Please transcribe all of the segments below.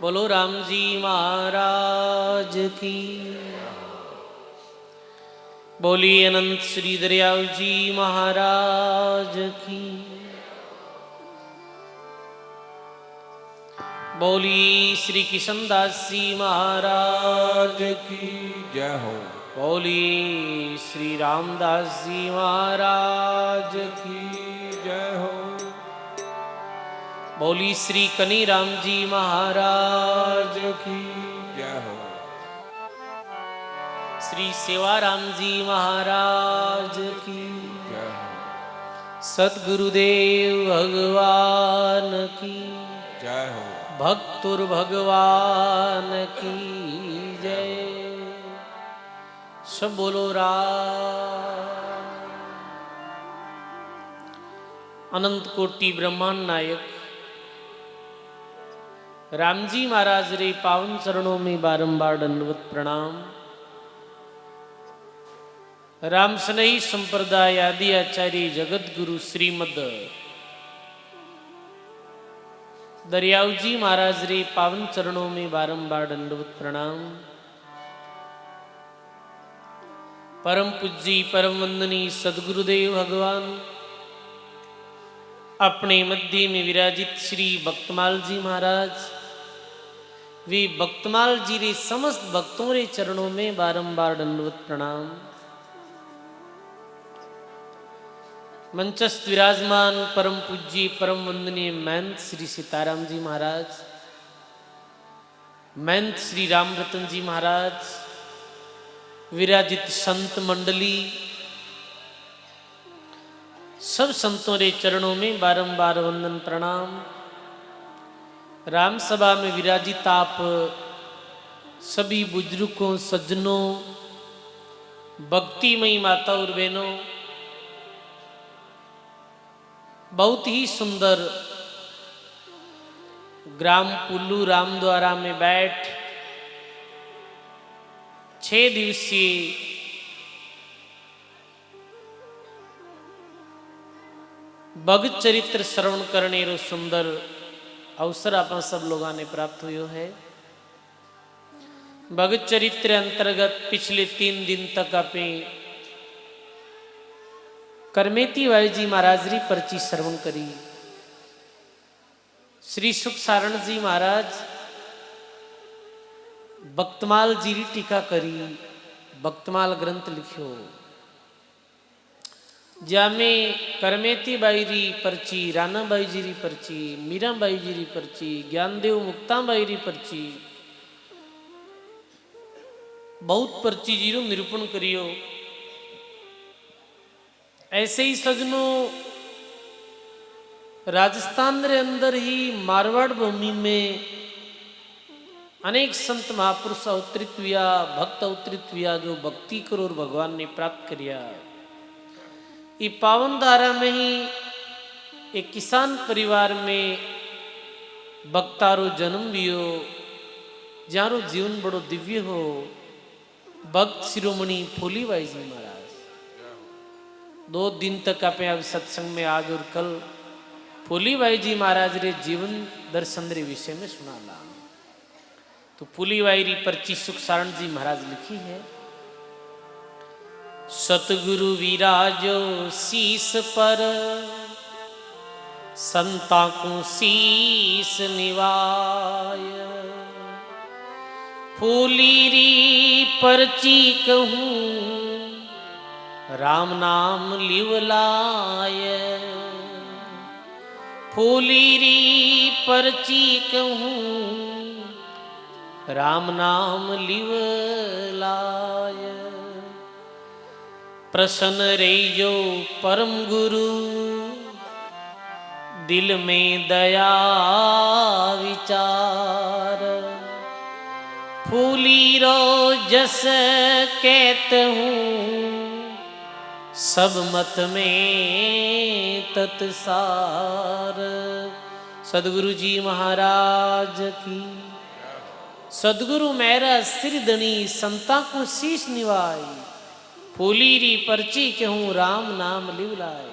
बोलो राम जी महाराज की। बोलिए अनंत श्री दरियाव जी महाराज की। बोली श्री किशनदास जी महाराज की जय हो। बोली श्री रामदास जी महाराज की जय हो। बोली श्री कनीराम जी महाराज की जय हो। श्री सेवाराम जी महाराज की जय हो। सद्गुरुदेव भगवान की जय हो। भक्तुर भगवान की जय। सब बोलो राम। अनंत कोटि ब्रह्मांड नायक रामजी महाराज रे पावन चरणों में बारंबार दंडवत प्रणाम। राम स्नेही संप्रदाय आदि आचार्य जगत गुरु श्रीमद दरियावजी महाराज रे पावन चरणों में बारंबार दंडवत प्रणाम। परम पूज्य परम वंदनीय सद्गुरुदेव भगवान अपने मध्य में विराजित श्री भक्तमाल जी महाराज वे भक्तमाल जी रे समस्त भक्तों रे चरणों में बारंबार दंडवत प्रणाम। मंचस्थ विराजमान परम पूज्य परम वंदनीय महंत श्री सीताराम जी महाराज, महंत श्री राम रतन जी महाराज, विराजित संत मंडली, सब संतों रे चरणों में बारंबार वंदन प्रणाम। राम सभा में विराजित आप सभी बुजुर्गों सज्जनों भक्तिमयी माता और बहनों, बहुत ही सुंदर ग्राम पुल्लू रामद्वारा में बैठ 6 दिवसीय भगत चरित्र श्रवण करने रो सुंदर अवसर आप सब लोगों ने प्राप्त हुयो है। भगत चरित्र अंतर्गत पिछले 3 दिन तक आपे करमेती भाई जी महाराज री पर्ची श्रवण करी। श्री सुख सारण जी महाराज भक्तमाल जी री टीका करी, भक्तमाल ग्रंथ लिखियो जामे करमेती बाई री पर्ची, राना बाई जी री पर्ची, मीरा बाई जी री पर्ची, ज्ञानदेव मुक्ता बाई री पर्ची, बहुत पर्ची जी रो निरूपण करियो। ऐसे ही सजनों राजस्थान रे अंदर ही मारवाड़ भूमि में अनेक संत महापुरुष अवतरित हुआ, भक्त अवतरित हुआ जो भक्ति करो और भगवान ने प्राप्त किया। ये पावन धारा में ही एक किसान परिवार में भक्तारो जन्म लियो, जारो जीवन बड़ो दिव्य हो। भक्त शिरोमणि फूलीबाई जी महाराज 2 दिन तक आप सत्संग में आज और कल फूलीबाई जी महाराज रे जीवन दर्शन रे विषय में सुना ला। तो फूलीबाई री पर्ची सुख सारण जी महाराज लिखी है। सतगुरु विराजो शीस पर, संता को शीस निवाय, फूली री पर्ची कहूँ राम नाम लिवलाय, फूली री पर्ची कहूँ राम नाम लिवलाय। प्रसन्न रहियो परम गुरु, दिल में दया विचार, फूली रो जस कहत हूँ सब मत में तत्सार। सदगुरु जी महाराज की। सदगुरु मेरा सिरदणी, संता को शीश निवाई, फूली री पर्ची कहूँ राम नाम लिवलाय।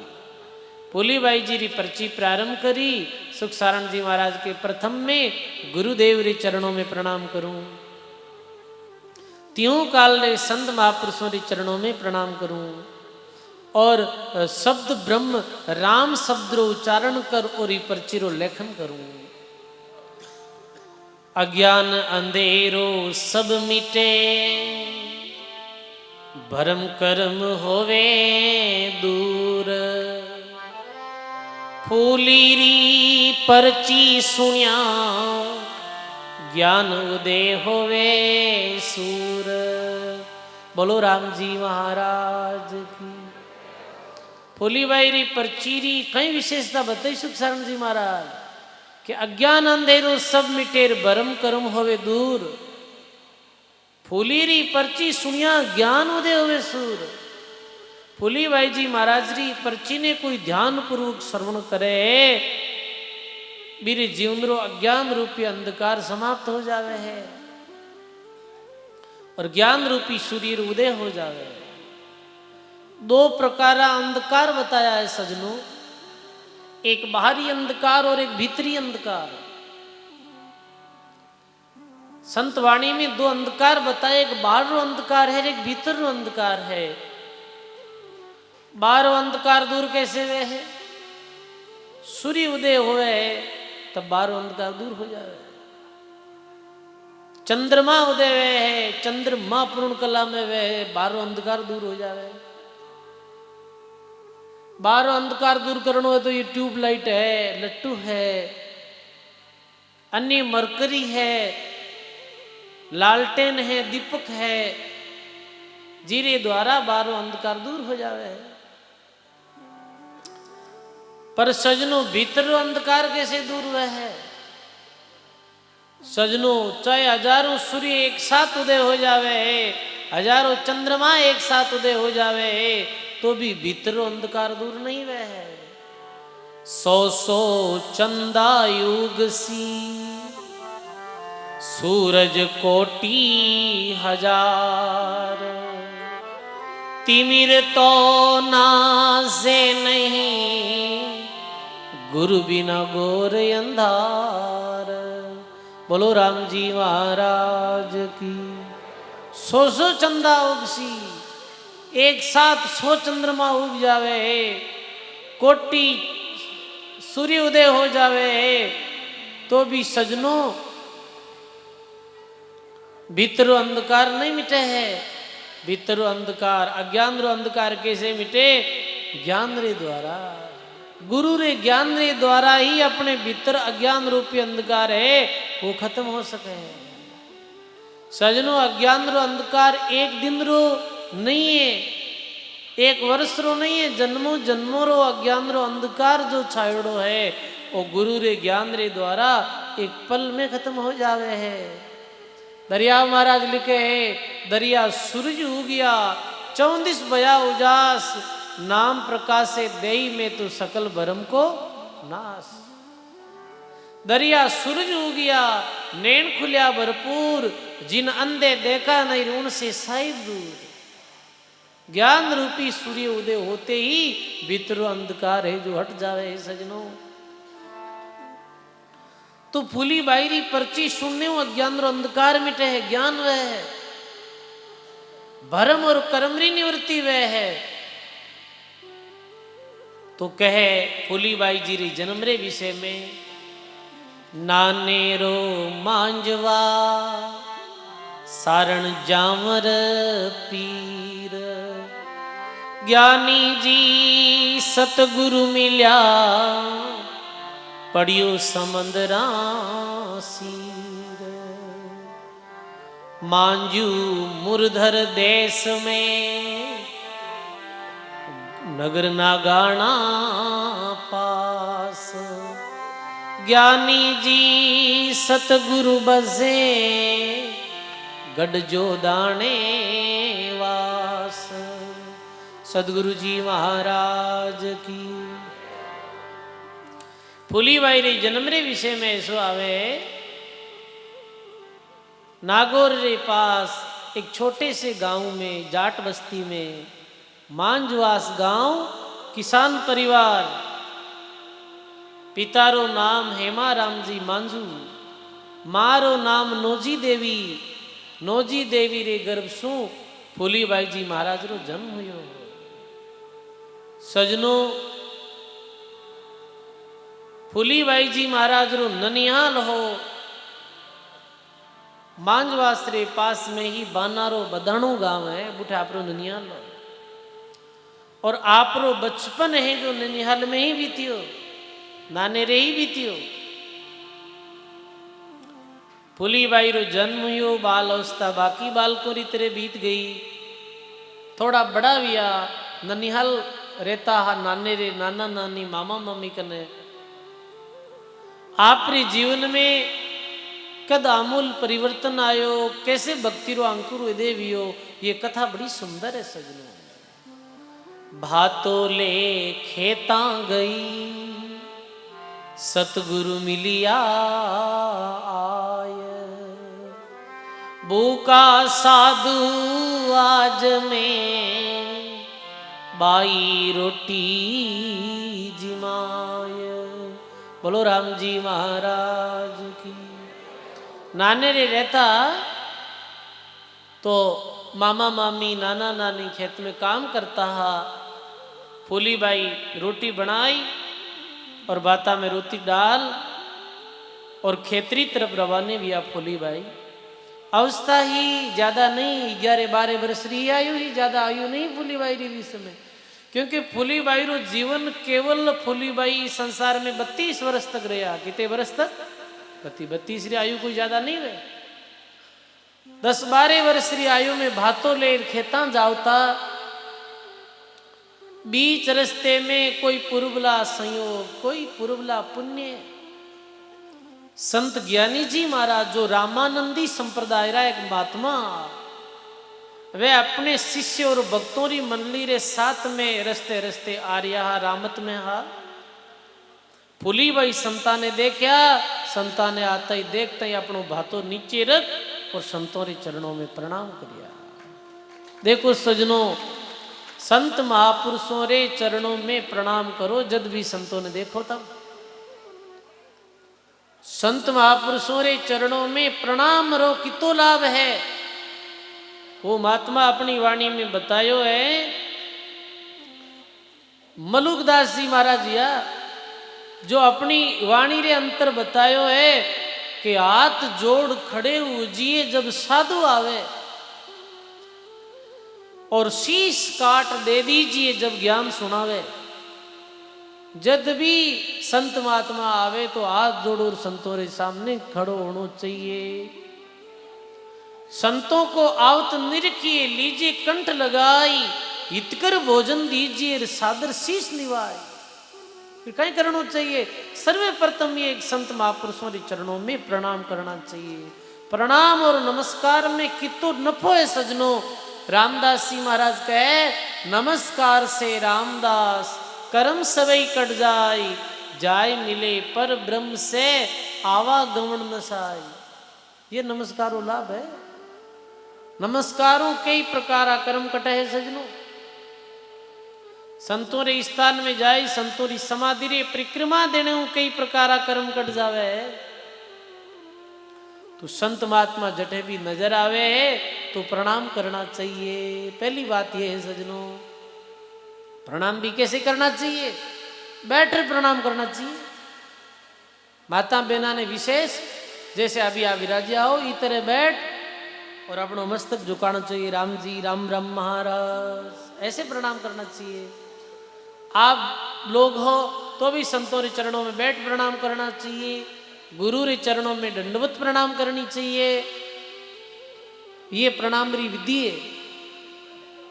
फूलीबाई जी री पर्ची प्रारंभ करी, सुख सारण जी महाराज के प्रथम में गुरुदेव रे चरणों में प्रणाम करूं, त्यों काल रे संत महापुरुषों रे चरणों में प्रणाम करूं, और शब्द ब्रह्म राम शब्द रो उच्चारण कर और ई पर्ची रो लेखन करूं। अज्ञान अंधेरो सब मिटे, भरम कर्म होवे दूर, फूलीरी पर्ची सुनिया, ज्ञान उदय होवे सूर। बोलो राम जी महाराज की। फूलीबाई री पर्ची री कई विशेषता बताई सुख सारण जी महाराज कि अज्ञान अंधेरो सब मिटेर, भरम कर्म होवे दूर, फूली री पर्ची सुनिया, ज्ञान उदय होवे सूर। फूलीबाई जी महाराज री पर्ची ने कोई ध्यान पूर्वक श्रवण करे, मेरे जीवन रो अज्ञान रूपी अंधकार समाप्त हो जावे है और ज्ञान रूपी सूर्य उदय हो जावे है। दो प्रकार अंधकार बताया है सजनों, एक बाहरी अंधकार और एक भीतरी अंधकार। संत वाणी में दो अंधकार बताए, एक बाहर अंधकार है, एक भीतर अंधकार है। बाहर अंधकार दूर कैसे वे है? सूर्य उदय हुए तब बाहर अंधकार दूर हो जाए। चंद्रमा उदय वे है, चंद्रमा पूर्ण कला में वे है, बाहर अंधकार दूर हो जाए। बाहर अंधकार दूर करना है तो ये ट्यूबलाइट है, लट्टू है, अन्य मरकरी है, लालटेन है, दीपक है, जीरे द्वारा बाहर अंधकार दूर हो जावे। पर सजनों भीतर अंधकार कैसे दूर हुआ है? सजनों चाहे हजारों सूर्य एक साथ उदय हो जावे, हजारों चंद्रमा एक साथ उदय हो जावे, तो भी भीतर अंधकार दूर नहीं हुआ है। 100 चंदा युग सी, सूरज कोटि हजार, तिमिर तो नाजे नहीं, गुरु बिना घोर अंधार। बोलो राम जी महाराज की। 100 चंदा उगसी, एक साथ 100 चंद्रमा उग जावे, कोटि सूर्य उदय हो जावे, तो भी सजनों भीतर अंधकार नहीं मिटे है। भीतर अंधकार, अज्ञान रो अंधकार कैसे मिटे? ज्ञान रे द्वारा, गुरु रे ज्ञान रे द्वारा ही अपने भीतर अज्ञान रूपी अंधकार है वो खत्म हो सके। सजनों अज्ञान रो अंधकार एक दिन रो नहीं है, एक वर्ष रो नहीं है, जन्मों जन्मों रो अज्ञान रो अंधकार जो छायड़ो है वो गुरु रे ज्ञान रे द्वारा एक पल में खत्म हो जावे है। दरिया महाराज लिखे है, दरिया सूरज उगिया 34 बया उजास, नाम प्रकाशे देई में तो सकल भरम को नाश। दरिया सूरज उगिया, नैन खुलिया भरपूर, जिन अंधे देखा नहीं उनसे साहिब दूर। ज्ञान रूपी सूर्य उदय होते ही भीतर अंधकार है जो हट जावे है सजनों। तो फूली बाईरी पर्ची सुनने वो अज्ञान रो अंधकार मिटे है, ज्ञान वह है, भरम और कर्मरी निवृत्ति वह है। तो कहे फूली बाई जी री जन्म रे विषय में, नानेरो मांजवा सारण जामर पीर, ज्ञानी जी सतगुरु मिल्या, पड़ियो समंदरा सीर। मांजू मुरधर देश में, नगर नागाना पास, ज्ञानी जी सतगुरु बसे, गढ़ जो दाने वास। सदगुरु जी महाराज की। फूलीबाई रे जन्म रे विषय में ऐसो आवे, नागौर रे पास एक छोटे से गांव में, जाट बस्ती में, मांजवास गांव, किसान परिवार, पितारो नाम हेमाराम जी मांझू, मारो नाम नोजी देवी, नोजी देवी रे गर्भ शू फूलीबाई जी महाराज रो जन्म हुयो। सजनों, फूलीबाई जी महाराज रो ननिहाल हो मांझवास रे पास में ही बानारो बदाणो गांव है, बुठे आपरो ननिहाल हो। और आपरो बचपन है जो ननिहाल में ही बीतियो, नाने रे ही बीतियो। फूलीबाई रो जन्म हुयो, बाल अवस्था बाकी बालकों री तरह बीत गई। थोड़ा बड़ा हुआ, ननिहाल रहता हा नाने रे नाना नानी मामा मामी कने। आपरे जीवन में कद आमूल परिवर्तन आयो, कैसे भक्ति रो अंकुर उदय हुयो, ये कथा बड़ी सुंदर है सजनों। भातो ले खेता गई, सतगुरु मिलिया आय, भूखा साधु आज में बाई रोटी जिमाय। बोलो राम जी महाराज की। नाने रे रहता तो मामा मामी नाना नानी खेत में काम करता हा। फूलीबाई रोटी बनाई और बाता में रोटी डाल और खेतरी तरफ रवाने भी आ फूलीबाई। अवस्था ही ज्यादा नहीं, 11-12 वर्ष रही आयु ही, ज्यादा आयु नहीं फूलीबाई री भी समय। क्योंकि फूलीबाई रो जीवन केवल फूलीबाई संसार में 32 वर्ष तक रहा। कितने वर्ष तक? 32 री आयु कोई ज्यादा नहीं रहे। 10-12 वर्ष री आयु में भातो ले खेता जावता। बीच रस्ते में कोई पुरबला संयोग, कोई पुरबला पुण्य। संत ज्ञानी जी महाराज जो रामानंदी संप्रदाय रा एक महात्मा, वे अपने शिष्य और भक्तों री मंडली रे साथ में रस्ते रस्ते आ रिया हा, रामत में हा। फूलीबाई संता ने देखा, संता ने आता ही देखता ही अपनो भातो नीचे रख और संतों रे चरणों में प्रणाम करिया। देखो सजनों, संत महापुरुषों रे चरणों में प्रणाम करो जब भी संतों ने देखो तब। संत महापुरुषों रे चरणों में प्रणाम रो कितो लाभ है, वो महात्मा अपनी वाणी में बतायो है। मलुकदास जी महाराज जिया जो अपनी वाणी रे अंतर बतायो है कि हाथ जोड़ खड़े उजिए जब साधु आवे, और शीश काट दे दीजिए जब ज्ञान सुनावे। जब भी संत महात्मा आवे तो हाथ जोड़ो संतों के सामने खड़ो होना चाहिए। संतों को आवत निरखिए, लीजिए कंठ लगाई, हितकर भोजन दीजिए, सादर शीश निभाए। फिर कहीं करना चाहिए, सर्वप्रथम ये एक संत महापुरुषों के चरणों में प्रणाम करना चाहिए। प्रणाम और नमस्कार में कितो नफो है सजनों। रामदास जी महाराज कहे, नमस्कार से रामदास कर्म सबई कट जाय, जाय मिले पर ब्रह्म से आवागमन न साय। ये नमस्कारों लाभ है। नमस्कारों कई प्रकार कर्म कटे है सजनों। संतों रे स्थान में जाए, संतों री समाधि रे परिक्रमा देने कई प्रकार कर्म कट जावे है। तो संत महात्मा जटे भी नजर आवे है तो प्रणाम करना चाहिए। पहली बात यह है सजनों, प्रणाम भी कैसे करना चाहिए? बैठे प्रणाम करना चाहिए। माता बहना ने विशेष, जैसे अभी आप विराजिया हो इस तरह बैठ और अपना मस्तक झुकाना चाहिए। राम जी राम राम महाराज, ऐसे प्रणाम करना चाहिए। आप लोग हो तो भी संतों के चरणों में बैठ प्रणाम करना चाहिए। गुरु रे चरणों में दंडवत प्रणाम करनी चाहिए। ये प्रणाम री विधि है।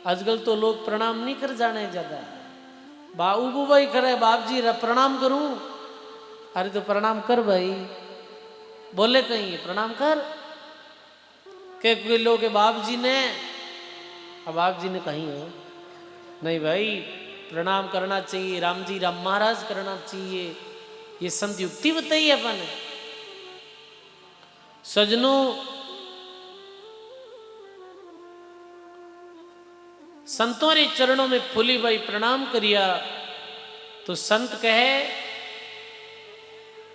आजकल तो लोग प्रणाम नहीं कर जाने ज्यादा। बाबू भाई करे, बाप जी प्रणाम करूं, अरे तो प्रणाम कर भाई, बोले कहीं प्रणाम कर के कोई लोग के बाप जी ने, अब बाप जी ने कहीं हो नहीं भाई, प्रणाम करना चाहिए। राम जी राम महाराज करना चाहिए। ये संत युक्ति बताई है अपन सजनों। संतों रे चरणों में फूलीबाई प्रणाम करिया तो संत कहे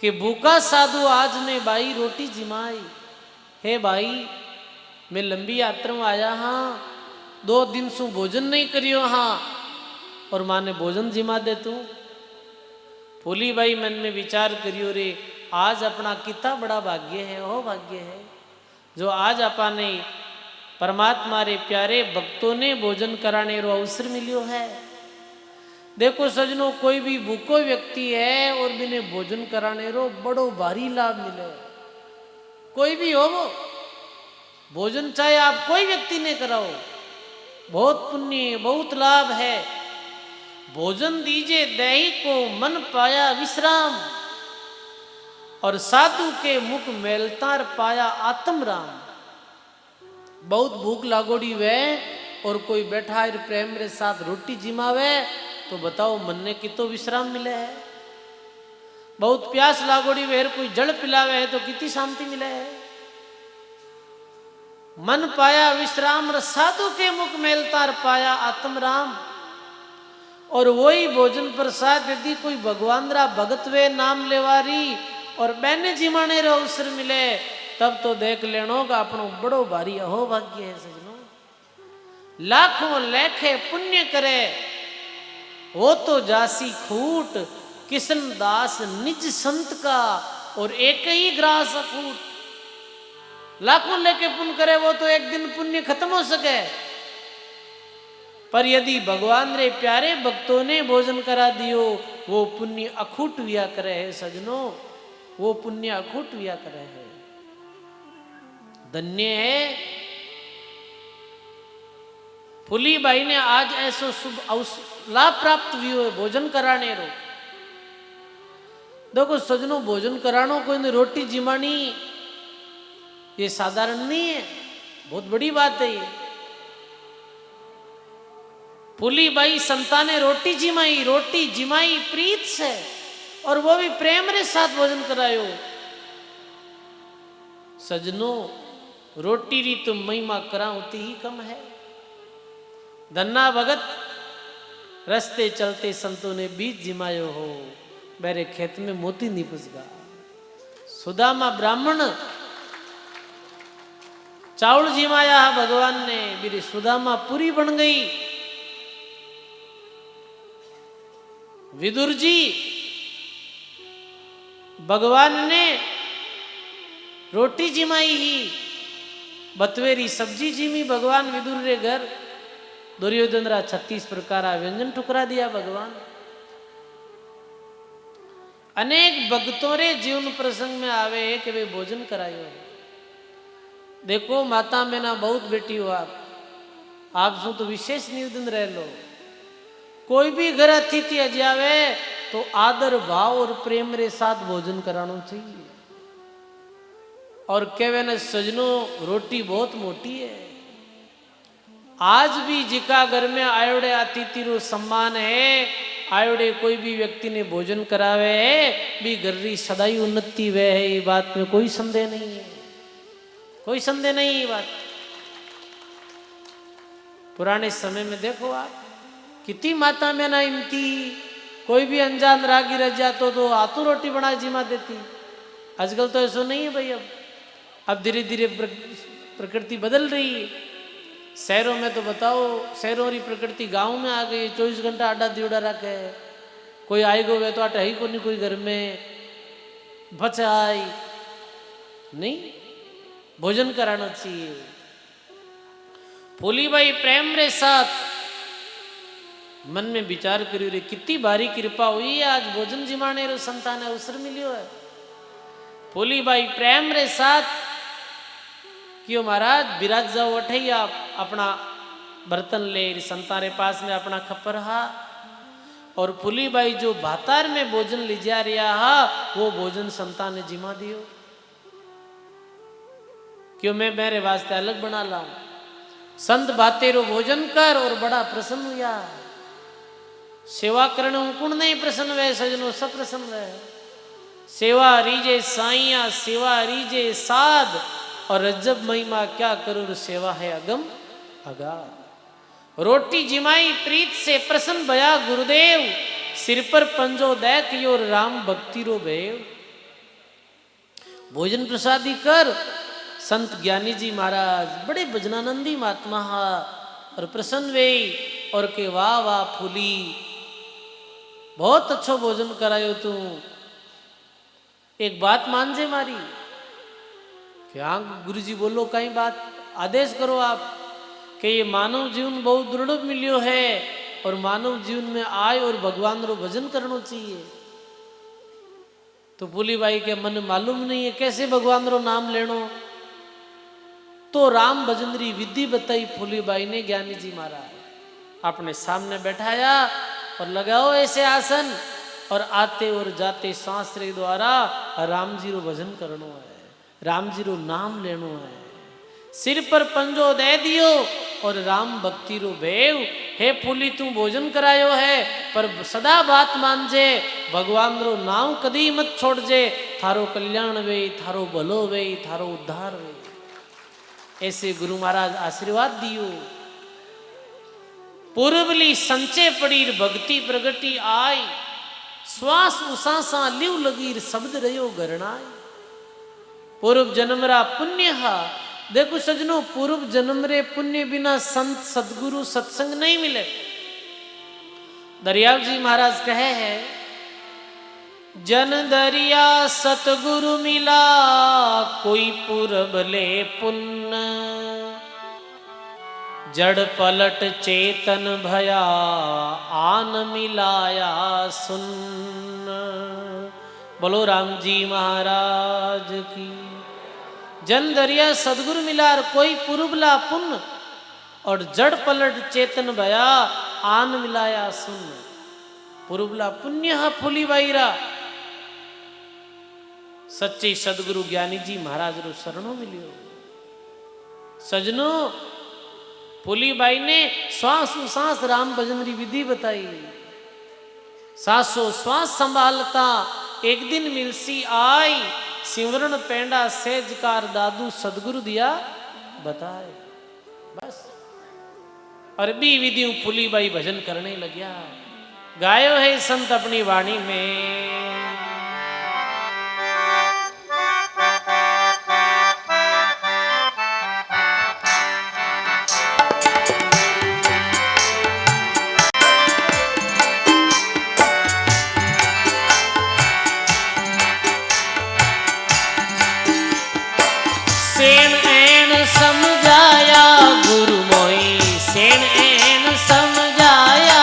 कि भूखा साधु आज ने बाई रोटी जिमाई। हे भाई मैं लंबी यात्रा में आया हाँ, 2 दिन सु भोजन नहीं करियो हाँ, और माँ ने भोजन जिमा दे तू। फूली बाई मन में विचार करियो रे, आज अपना कितना बड़ा भाग्य है, ओ भाग्य है जो आज अपा ने परमात्मा रे प्यारे भक्तों ने भोजन कराने रो अवसर मिलियो है। देखो सजनों, कोई भी भूखो व्यक्ति है और बिने भोजन कराने रो बड़ो भारी लाभ मिले। कोई भी हो वो भोजन चाहे आप कोई व्यक्ति ने कराओ, बहुत पुण्य बहुत लाभ है। भोजन दीजे देही को मन पाया विश्राम, और साधु के मुख मेलतार पाया आत्म राम। बहुत भूख लागोड़ी वे और कोई बैठा है प्रेम रे साथ रोटी जिमावे, तो बताओ मन ने कितो विश्राम मिले है। बहुत प्यास लागोड़ी वे कोई जल पिलावे है तो कितनी शांति मिले है। मन पाया विश्राम, साधु के मुख मेलतार पाया आत्म राम। और वही भोजन प्रसाद यदि कोई भगवान रा भगत वे नाम लेवारी और बैने जिमाने रो अवसर मिले, तब तो देख लेनो का अपनो बड़ो भारी अहो भाग्य है सजनो। लाखों लेखे पुण्य करे वो तो जासी खूट, किशन दास निज संत का और एक ही ग्रास अकूट। लाखों लेके पुण्य करे वो तो एक दिन पुण्य खत्म हो सके, पर यदि भगवान रे प्यारे भक्तों ने भोजन करा दियो, वो पुण्य अखूट विया करे है सजनों, वो पुण्य अखूट विया करे है। धन्य है फूली बाई ने आज ऐसो शुभ लाभ प्राप्त हुई है भोजन कराने रो। देखो सजनों, भोजन करानो कोई ने रोटी जिमानी ये साधारण नहीं है, बहुत बड़ी बात है ये। फूली बाई संता ने रोटी जिमाई प्रीत से, और वो भी प्रेम रे साथ भोजन करायो। सजनों, रोटी री तो महिमा करा होती ही कम है। धन्ना भगत रस्ते चलते संतों ने बीज जिमायो हो, मेरे खेत में मोती निपसगा। सुदामा ब्राह्मण चावल जिमाया भगवान ने, मेरी सुदामा पूरी बन गई। विदुर जी भगवान ने रोटी जिमाई ही, बतवेरी सब्जी जिमी भगवान विदुर रे घर। दुर्योधन रा 36 प्रकार व्यंजन ठुकरा दिया भगवान। अनेक भक्तों रे जीवन प्रसंग में आवे कि वे भोजन करायो। देखो माता में ना बहुत बेटी हो आप सु तो विशेष निवेदन रह लो। कोई भी घर अतिथि अजावे तो आदर भाव और प्रेम रे साथ भोजन कराना चाहिए। और कहवे न सजनों, रोटी बहुत मोटी है। आज भी जिका घर में आयोड़े अतिथि रो सम्मान है, आयोड़े कोई भी व्यक्ति ने भोजन करावे है, भी घर री सदाई उन्नति वे है, ये बात में कोई संदेह नहीं है, कोई संदेह नहीं ये बात। पुराने समय में देखो आप, कितनी माता में ना इनती, कोई भी अनजान रागी रह जातो तो आतू रोटी बना जिमा देती। आजकल तो ऐसा नहीं है भाई। अब धीरे धीरे प्रकृति बदल रही है। शहरों में तो बताओ, शहरों की प्रकृति गांव में आ गई। 24 घंटा आडा दियोड़ा रखे, कोई आई गो वे तो आटा ही को नहीं, कोई घर में बचाई नहीं, भोजन कराना चाहिए। फूली बाई प्रेम रे साथ मन में विचार करियो रे, कितनी भारी कृपा हुई है, आज भोजन जिमाने रो संतान अवसर मिलियो है। फूली बाई प्रेम रे साथ क्यों महाराज विराज जाओ अठे, आप अपना बर्तन ले संतारे पास में अपना खप्पर हा। और फूली बाई जो भातार में भोजन ले जा रहा हा, वो भोजन संतान ने जिमा दियो। क्यों मैं मेरे वास्ते अलग बना लाऊं। संत भातेरो भोजन कर और बड़ा प्रसन्न हुआ। सेवा करने कुण नहीं प्रसन्न वे सजनो, सब प्रसन्न वे। सेवा रीजे साइया, सेवा रीजे साध, और रज्जब महिमा क्या करूर, सेवा है अगम अगाध। रोटी जिमाई प्रीत से प्रसन्न भया गुरुदेव, सिर पर पंजो दैत योर राम भक्ति रो भेव। भोजन प्रसादी कर। संत ज्ञानी जी महाराज बड़े भजनानंदी महात्मा और प्रसन्न वे और के वाह वाह फूली, बहुत अच्छो भोजन करायो तू। एक बात मान जे मारी कि हाँ गुरु जी बोलो, कई बात आदेश करो आप कि ये मानव जीवन बहुत दुर्लभ मिलियो है और मानव जीवन में आए और भगवान रो भजन करना चाहिए। तो फूली बाई के मन मालूम नहीं है कैसे भगवान रो नाम लेनो। तो राम भजन री विधि बताई फूली बाई ने ज्ञानी जी महाराज अपने सामने बैठाया और लगाओ ऐसे आसन और आते और जाते सांस रे द्वारा राम जी रो भजन करनो है, राम जी रो नाम लेनो है। सिर पर पंजो दे दियो और राम भक्ति रो भेव। हे फूली तू भोजन करायो है पर सदा बात मान जे, भगवान रो नाम कदी मत छोड़ जे। थारो कल्याण वे, थारो भलो वे, थारो उद्धार वे। ऐसे गुरु महाराज आशीर्वाद दियो। पूर्वली संचे पड़ीर भक्ति प्रगति आई, श्वास उसासा लिव लगीर शब्द रयो गरणाय। पूर्व जन्म रा पुण्य हा। देखो सजनों, पूर्व जन्म रे पुण्य बिना संत सदगुरु सत्संग नहीं मिले। दरियाव जी महाराज कहे है, जन दरिया सतगुरु मिला कोई पूरब ले पुण्य, जड़ पलट चेतन भया आन मिलाया सुन्न। बोलो राम जी महाराज की। जन दरिया सदगुरु मिला कोई पूर्वला पुण्य, और जड़ पलट चेतन भया आन मिलाया सुन्न। पूर्वला पुण्य हा फूली बाईरा। सच्चे सदगुरु ज्ञानी जी महाराज रो शरणों मिलियो। सजनों, फूली बाई ने श्वास उसास राम भजन री विधि बताई। सासो श्वास संभालता एक दिन मिलसी आई, सिमरन पेंडा सेजकार दादू सदगुरु दिया बताए। बस अरबी विधि फूली बाई भजन करने लग्या। गायो है संत अपनी वाणी में, सेन एन समझाया गुरु मोई, सेन एन समझाया।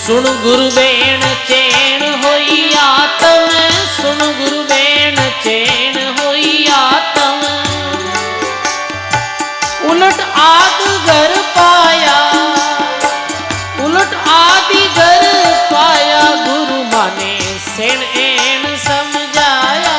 सुन गुरु बेन चैन होई आत्म, सुन गुरु बेन चैन होई आत्म। उलट आदि घर पाया, उलट आदि घर पाया गुरु माने सेन एन समझाया।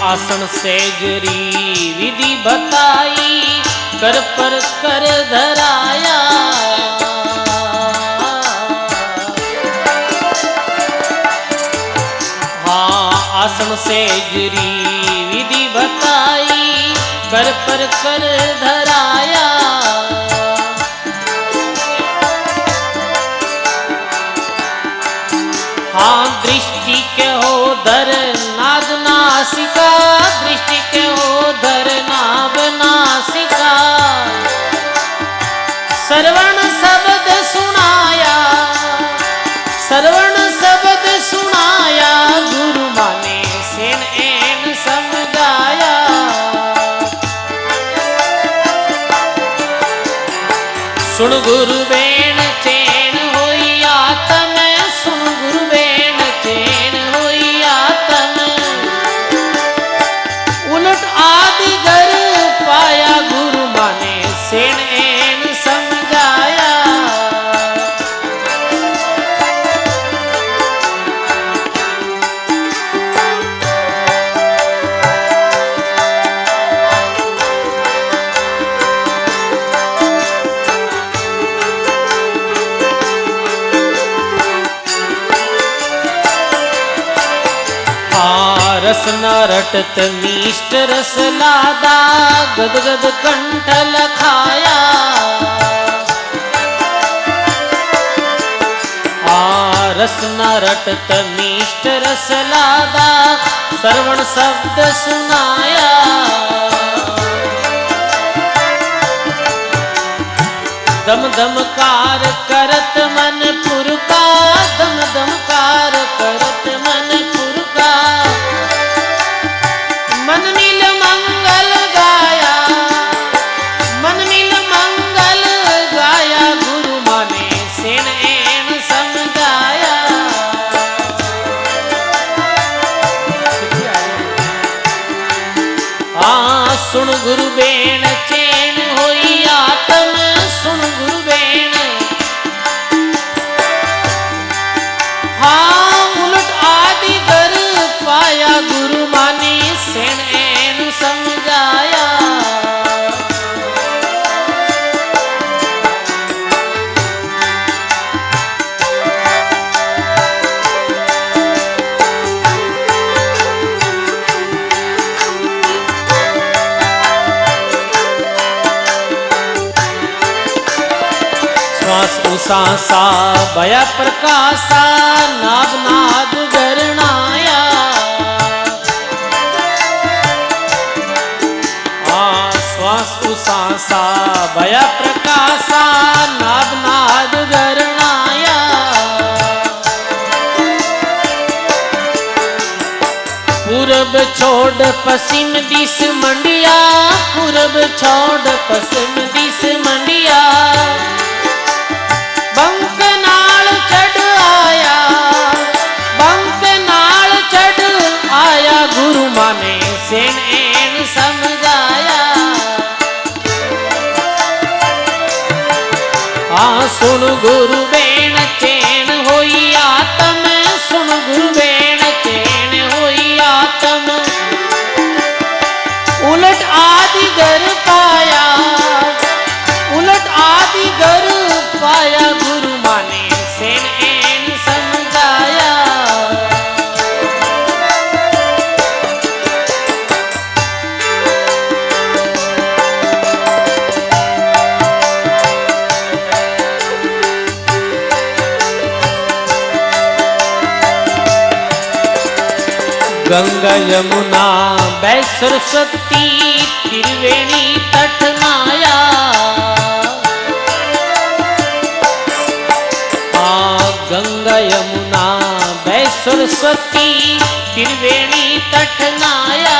आसन सेजरी विधि बताई, कर पर कर धराया। हाँ आसन सेजरी विधि बताई, कर पर कर धराया। हाँ दृष्टि के हो धर नाद नासिका, दृष्टि के हो धर नाभ नासिका। श्रवण शब्द सुनाया, श्रवण शब्द सुनाया गुरु माने सेन एन समझाया। सुन गुरु बेन चैन होई आत्म, सुन गुरु बेन चैन होई आत्म। उलट आदि घर पाया गुरु माने सेन एन समझाया। रस न रटत मीष्ट रस लादा गदगद कंठ लखाया रस न रटत मीष्ट रस लादा श्रवण शब्द सुनाया दम दमकार करत मन पुरका दम दमकार करत मन पुरका मन मिल मंगल गाया मन मिल मंगल गाया गुरु माने सेन एन समझाया सुन गुरु बेन चैन होई आत्म सुन गुरु बेन उलट आदि कर पाया गुरु माने सेन एन समझाया सांसा भया प्रकाशा नाद नाद गरणाया श्वास उसासा भया प्रकाशा नाद नाद गरणाया पूरब छोड़ पश्चिम दिस मंडिया पूरब छोड़ पश्चिम दिस मंडिया बंक नाल चढ़ आया बंक नाल चढ़ आया गुरु माने सेन एन समझाया सुन गुरु बेन चैन होई आत्म सुन गुरु बेन चैन होई आत्म उलट आदि घर पाया उलट आदि घर पाया गुरु माने सेन एन समझाया गंगा यमुना बै सरस्वती त्रिवेणी तट माया गंगा यमुना बै सरस्वती त्रिवेणी तट नाया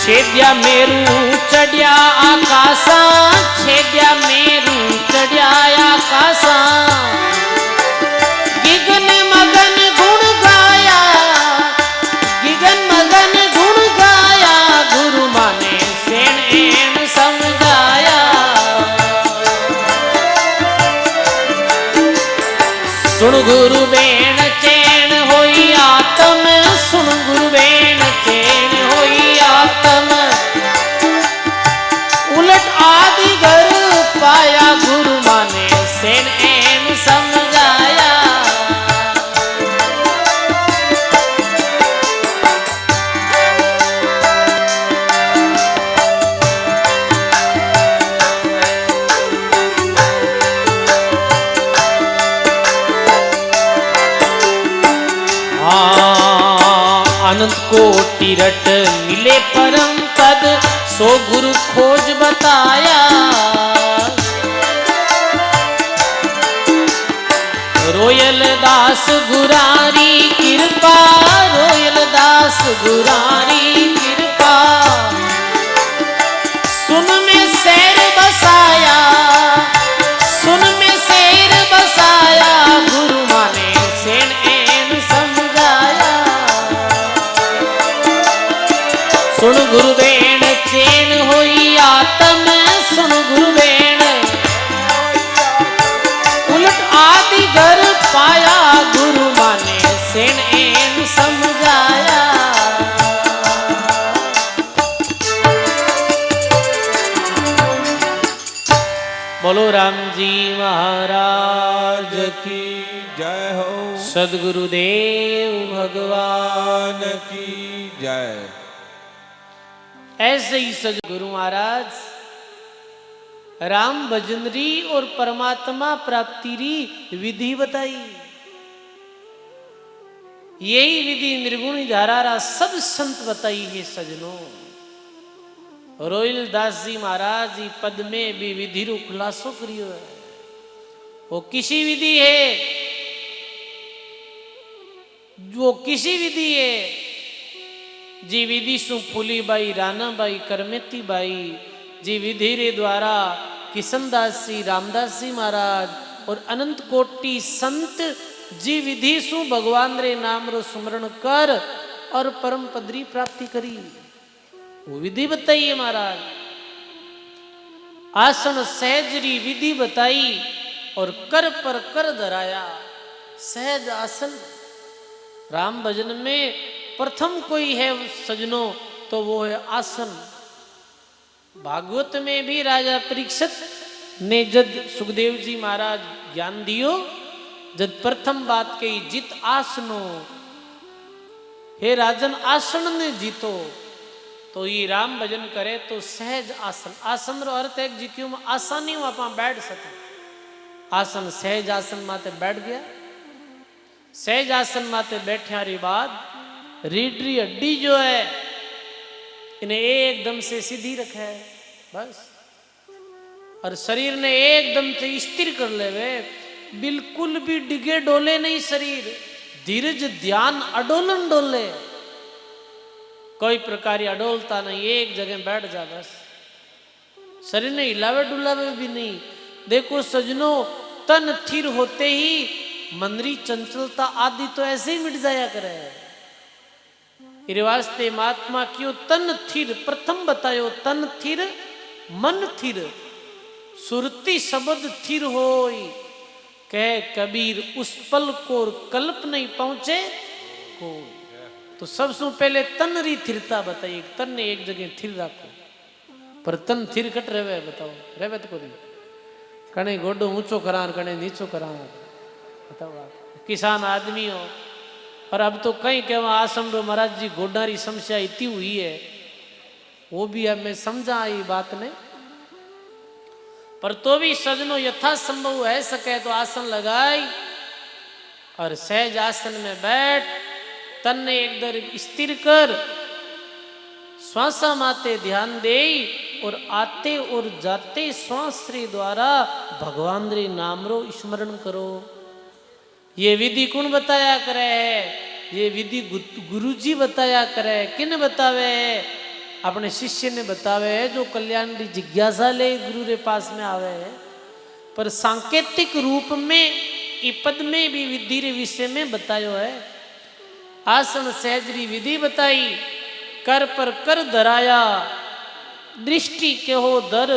छेद्या मेरू चढ़िया आकाशा छेद्या मेरू चढ़िया आकाशा गिगन मगन गुण गाया गिगन मगन गुण गाया गुरु माने सेन एन समझाया सुन गुरु बेन चैन होई आत्म सुन गुरु बेन चैन होई आत्म उलट आदि घर पाया गुरु माने सेन एन समझाया अनंत कोटि रट मिले परम पद सो गुरु खोज बताया रोयल दास गुरारी कृपा रोयल दास गुरारी कृपा सुन में शेर बसाया सुन में शेर बसाया गुरु माने सेन एन समझाया सुन गुरु बेन चैन होई आत्म सुन गुरु बेन उलट आदि घर पाया गुरु माने सेन एन समझाया बोलो राम जी महाराज आज की जय हो। सदगुरुदेव भगवान। भगवान की जय। ऐसे ही सदगुरु महाराज राम भजनरी और परमात्मा प्राप्ति री विधि बताई। यही विधि निर्गुण धारा सब संत बताई है सजनों। रोयल दास जी महाराज जी पद में भी विधि रो खुलासो करियो है। वो किसी विधि है, वो किसी विधि है जी विधि सु फूली बाई राना बाई करमेती बाई जी विधि रे द्वारा किशनदास जी रामदास जी महाराज और अनंत कोटि संत जी विधि सु भगवान रे नाम रो सुमरण कर और परम पदरी प्राप्ति करी। वो विधि बताइए महाराज। आसन सहजरी विधि बताई और कर पर कर धराया। सहज आसन राम भजन में प्रथम कोई है सजनों तो वो है आसन। भागवत में भी राजा परीक्षित ने जब सुखदेव जी महाराज ज्ञान दियो, जब प्रथम बात कही जित आसनो, हे राजन आसन ने जीतो। तो ये राम भजन करे तो सहज आसन। आसन रो अर्थ है जी क्यों आसानी वहां पर बैठ सके। आसन सहज आसन माते बैठ गया। सहज आसन माते बैठने के बाद रीढ़ री हड्डी जो है इन्हें एकदम से सीधी रखे है बस, और शरीर ने एकदम से स्थिर कर ले वे। बिल्कुल भी डिगे डोले नहीं शरीर, धीरज ध्यान अडोलन डोले। कोई प्रकार अडोलता नहीं, एक जगह बैठ जा बस। शरीर ने हिलावे डुलावे भी नहीं। देखो सजनों तन थिर होते ही मनरी चंचलता आदि तो ऐसे ही मिट जाया करे। इरे वास्ते महात्मा क्यों तन थिर प्रथम बतायो। तन थिर मन थिर सुरती शब्द थिर होई। कह कबीर उस पल को कल्प नहीं पहुंचे कोई। तो सबसे पहले तन री थिरता बताइए। तन ने एक जगह थिर रखो, पर तन थिर कट रहे बताओ रहे तो कोई कने गोडो ऊंचो करार कने नीचो करार बताओ आप। किसान आदमी हो और अब तो कहीं कहवा आसम रो महाराज जी गोडा री समस्या इतनी हुई है, वो भी अब मैं समझा आई बात ने। पर तो भी सजनों यथा संभव है सके तो आसन लगाई और सहज आसन में बैठ तन ने एकदम स्थिर कर श्वासा माते ध्यान दे और आते और जाते श्वास रे द्वारा भगवान रे नाम रो स्मरण करो। ये विधि कौन बताया करे है? ये विधि गुरुजी बताया करे। किन बतावे है? अपने शिष्य ने बतावे है जो कल्याण री जिज्ञासा ले गुरु रे पास में आवे है। पर सांकेतिक रूप में ई पद में भी विधि रे विषय में बतायो है। आसन सहजरी विधि बताई, कर पर कर धराया, दृष्टि के हो दर,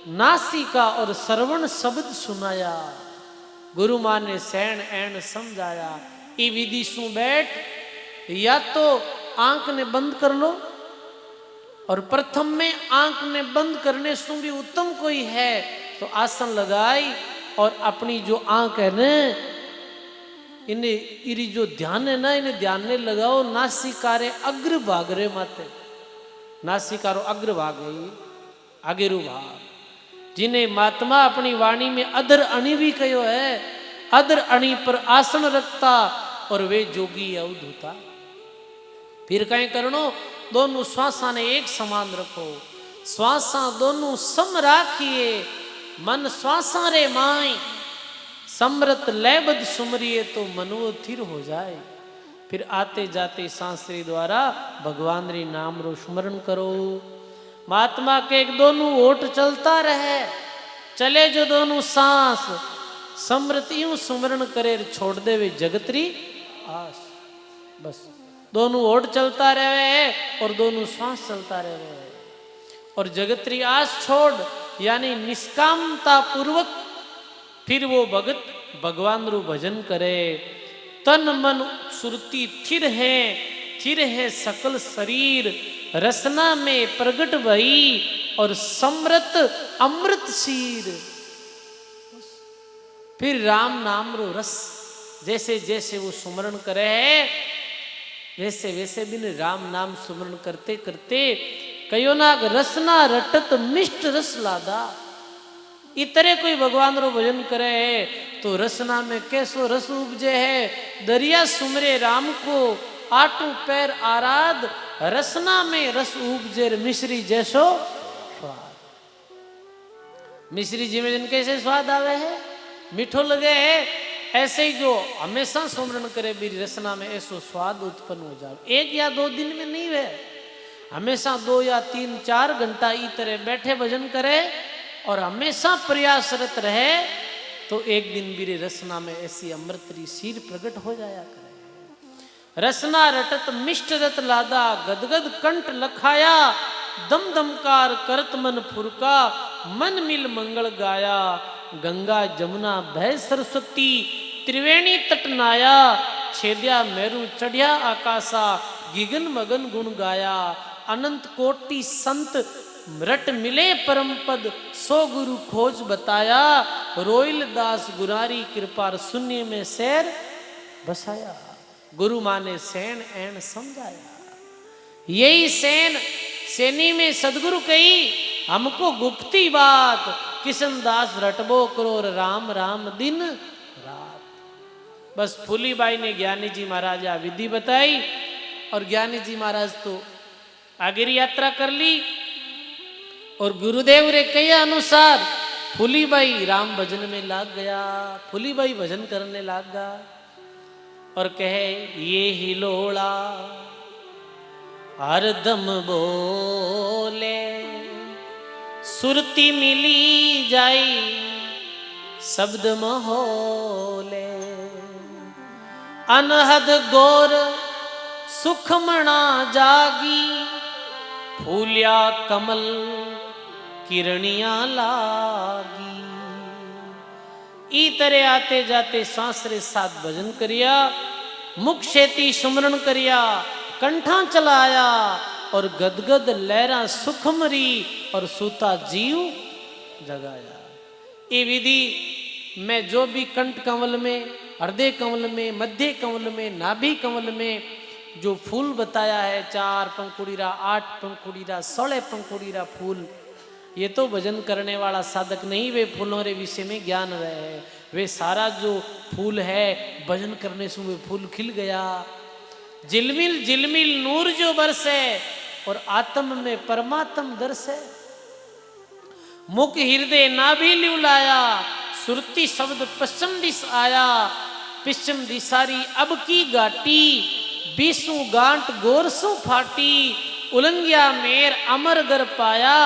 नासिका और श्रवण शब्द सुनाया। गुरु मान ने सैन एन समझाया। ई विधि सु बैठ या तो आंख ने बंद कर लो, और प्रथम में आंख ने बंद करने से भी उत्तम कोई है तो आसन लगाई और अपनी जो आंख है न इन्हें इरी जो ध्यान है ना इन्हें ध्यान ने लगाओ नासिकारे अग्र भाग रे माते। नासिकारो अग्र भाग है आगेरु भाग, जिन्हें महात्मा अपनी वाणी में अधर अणि भी कहो है। अधर अणि पर आसन रखता और वे जोगी अवधूता। फिर कहीं करनो दोनों श्वासा ने एक समान रखो, श्वासा दोनों सम राखिए। मन श्वासा रे माई समृत लयबद्ध सुमरिए तो मनो थिर हो जाए। फिर आते जाते सांस रे द्वारा भगवान रे नाम रो स्मरण करो। महात्मा के एक दोनों ओट चलता रहे, चले जो दोनों सांस समृत यूं सुमरण करे छोड़ दे वे जगतरी आस। बस दोनों ओट चलता रहे और दोनों श्वास चलता रहे और जगतरी आस छोड़ यानी निष्कामता पूर्वक फिर वो भगत भगवान रू भजन करे। तन मन सुरती थिर है सकल शरीर रसना में प्रगट भई और समृत अमृत शीर। फिर राम नाम रो रस, जैसे जैसे वो सुमरण करे है वैसे वैसे भी राम नाम सुमरण करते करते कयो नाग रसना रटत मिष्ट रस लादा। इतरे कोई भगवान रो भजन करे है तो रसना में कैसो रस उपजे है। दरिया सुमरे राम को आटू पैर आराध, रसना में रस उपजे मिश्री जैसो स्वाद। मिश्री जी में जिन कैसे स्वाद आवे है, मीठो लगे है, ऐसे ही जो हमेशा सुमरण करे बीरी रसना में ऐसो स्वाद उत्पन्न हो जाए। एक या दो दिन में नहीं वे, हमेशा 2 या 3 4 घंटा ई तरह बैठे भजन करे और हमेशा प्रयासरत रहे तो एक दिन बीरे रसना में ऐसी अमृतरी शीर प्रकट हो जाया करे। रसना रटत मिष्ट रत लादा, गदगद कंठ लखाया, दम दमकार करत मन फुरका, मन मिल मंगल गाया। गंगा जमुना भय सरस्वती, त्रिवेणी तट नाया, छेद्या मेरु चढ़िया आकाशा, गिगन मगन गुण गाया। अनंत कोटि संत रट मिले परम पद, सो गुरु खोज बताया, रोइल दास गुरारी कृपार शून्य में शैर बसाया। गुरु माने सैन ऐन समझाया, यही सैन सैनी में सदगुरु कही, हमको गुप्ती बात, किशन दास रटबो करोर राम राम दिन रात। बस फूलीबाई ने ज्ञानी जी महाराज आ विधि बताई और ज्ञानी जी महाराज तो आगे यात्रा कर ली और गुरुदेव रे कहे अनुसार फूलीबाई राम भजन में लाग गया। फूलीबाई भजन करने लाग गया और कहे ये हिलोड़ा हरदम बोले, सुरती मिली जाई शब्द महोले, अनहद गोर सुखमणा जागी, फूलिया कमल किरणिया लागी। ई तरह आते जाते सांसरे साथ भजन करिया, मुख शेती सुमरण करिया, कंठा चलाया और गदगद लहरा सुखमरी और सूता जीव जगाया। ये विधि में जो भी कंठ कमल में, हृदय कमल में, मध्य कमल में, नाभि कमल में जो फूल बताया है, 4 पंखुड़ीरा, 8 पंखुड़ीरा, 16 पंखुड़ीरा फूल, ये तो भजन करने वाला साधक नहीं, वे फूलों के विषय में ज्ञान रहे। वे सारा जो फूल है भजन करने से वे फूल खिल गया। झिलमिल झिलमिल नूर जो बरसे और आत्म में परमात्म दर्शे। मुख हृदय नाभि लिवलाया, सुरती शब्द पश्चिम दिश आया, पश्चिम दिशारी अब की घाटी, 20 गांठ गोरसों फाटी, उलंघ्या मेर अमर गर पाया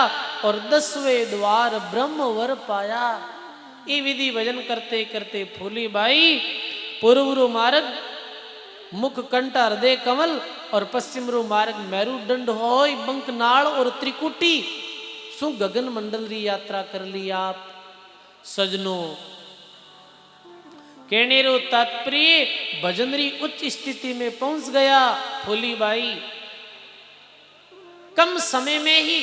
और 10वें द्वार ब्रह्म वर पाया। ये विधि भजन करते करते फूलीबाई पूर्व मार्ग मुख कंठ हृदय कमल और पश्चिम रो मार्ग मेरुदंड होय बंकनाल और त्रिकुटी सु गगन मंडल री यात्रा कर ली। आप सजनों कहने रो तात्पर्य भजन री उच्च स्थिति में पहुंच गया फूलीबाई। कम समय में ही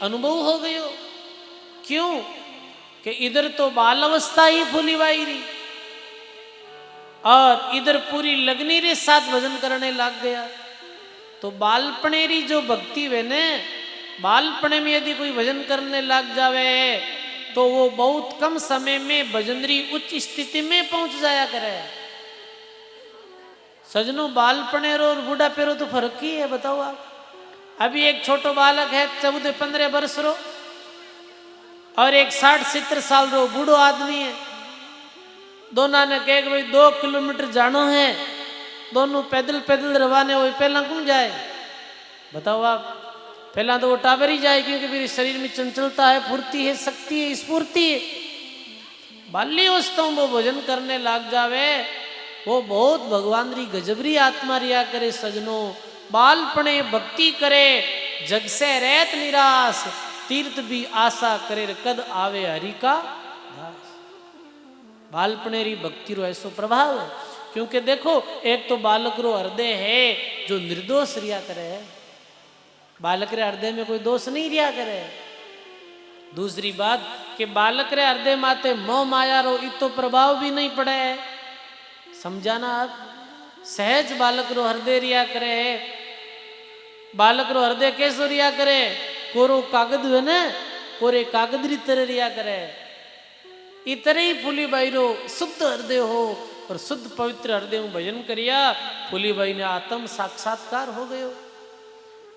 अनुभव हो गयो। क्यों कि इधर तो बाल अवस्था ही फूलीबाई रही और इधर पूरी लगनी रे साथ भजन करने लग गया। तो बालपने री जो भक्ति वे ने, बालपने में यदि कोई भजन करने लग जावे तो वो बहुत कम समय में भजन री उच्च स्थिति में पहुंच जाया करे। सजनों बालपने रो और बूढ़ापे रो तो फर्क ही है, बताओ आप। अभी एक छोटो बालक है 14-15 वर्ष रो और एक 60-70 साल रो बूढ़ो आदमी है। दोनों ने कहे कि भाई 2 किलोमीटर जानो है, दोनों पैदल पैदल रवाने हो, पहला कौन जाए बताओ आप। पहला तो वो टाबर ही जाए क्योंकि मेरे शरीर में चंचलता है, फुर्ती है, शक्ति है, स्फूर्ति है। बाल्य अवस्था वो भोजन करने लग जावे, वो बहुत भगवान री गजबरी आत्मा रिया करे। सजनों बालपने भक्ति करे, जग से रहत निराश, तीर्थ भी आशा करे, कद आवे हरि का दास। बालपने री भक्ति रो ऐसो प्रभाव है। क्योंकि देखो एक तो बालक रो हृदय है जो निर्दोष रिया करे, बालक रे हृदय में कोई दोष नहीं रिया करे। दूसरी बात कि बालक रे हृदय माते मोह माया रो इतो प्रभाव भी नहीं पड़े है। समझाना आप सहज बालक रो हृदय रिया करे है। बालक रो हृदय कैसो रिया करे? कोरो कागज है न, कोरे कागज री तरह रिया करे। इतने ही फूली बाई रो शुद्ध हृदय हो और शुद्ध पवित्र हृदय में भजन करिया, फूली बाई ने आत्म साक्षात्कार हो गयो।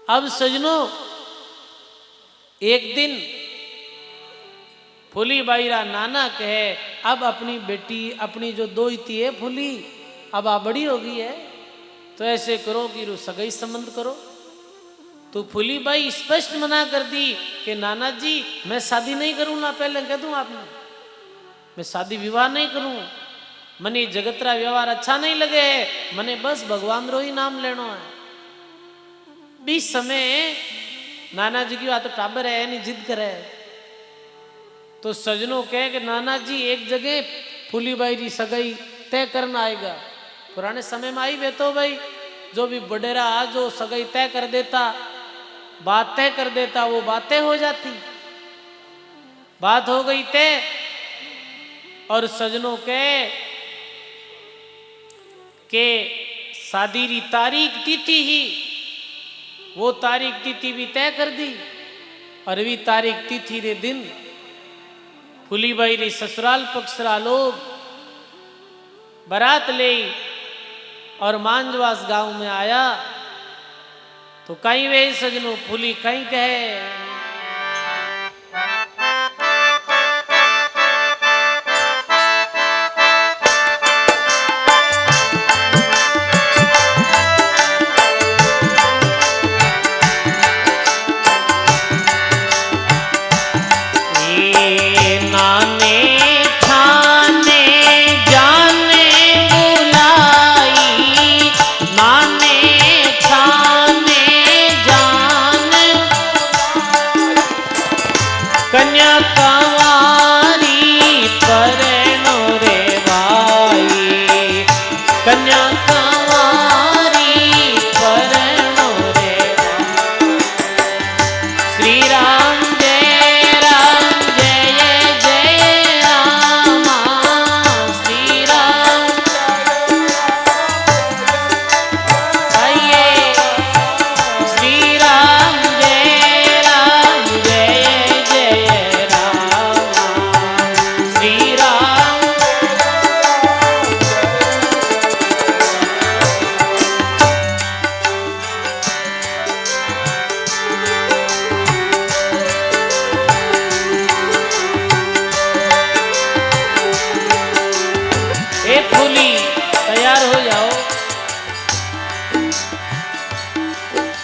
अब सजनो एक दिन फूली बाई रा नाना कहे, अब अपनी बेटी अपनी जो दो इती है फूली, अब आ बड़ी हो गई है, तो ऐसे करो कि रू सगाई संबंध करो। तो फूली बाई स्पष्ट मना कर दी कि नाना जी मैं शादी नहीं करूँगा, पहले कह दूँ आपने, मैं शादी विवाह नहीं करूँ, मने जगतरा व्यवहार अच्छा नहीं लगे है, मने बस भगवान रो ही नाम लेनो है। बीस समय नाना जी की बात तो टाबर है नहीं, जिद करे। तो सजनों कहे कि नाना जी एक जगह फूली बाई की सगाई तय करना आएगा। पुराने समय में आई वे तो भाई जो भी बडेरा आ जो सगाई तय कर देता, बात तय कर देता, वो बातें हो जाती। बात हो गई तय और सजनों के शादी री तारीख तिथि ही, वो तारीख तिथि भी तय कर दी। और वी तारीख तिथि रे दिन फूली बाई री ससुराल पक्षरा लोग बारात ले और मांजवास गांव में आया। तो कहीं वे सजनों फूली कहीं कहे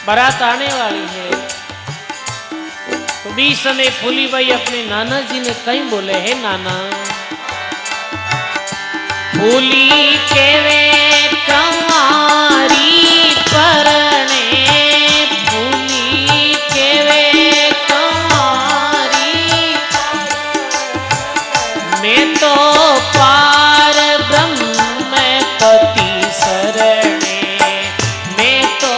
बारात आने वाली है। तो बीच समय फूली बाई अपने नाना जी ने कहीं बोले, है नाना फूली के वे कंवारी परने, फूली के वे कंवारी, मैं तो पार ब्रह्म पति शरणे, मैं तो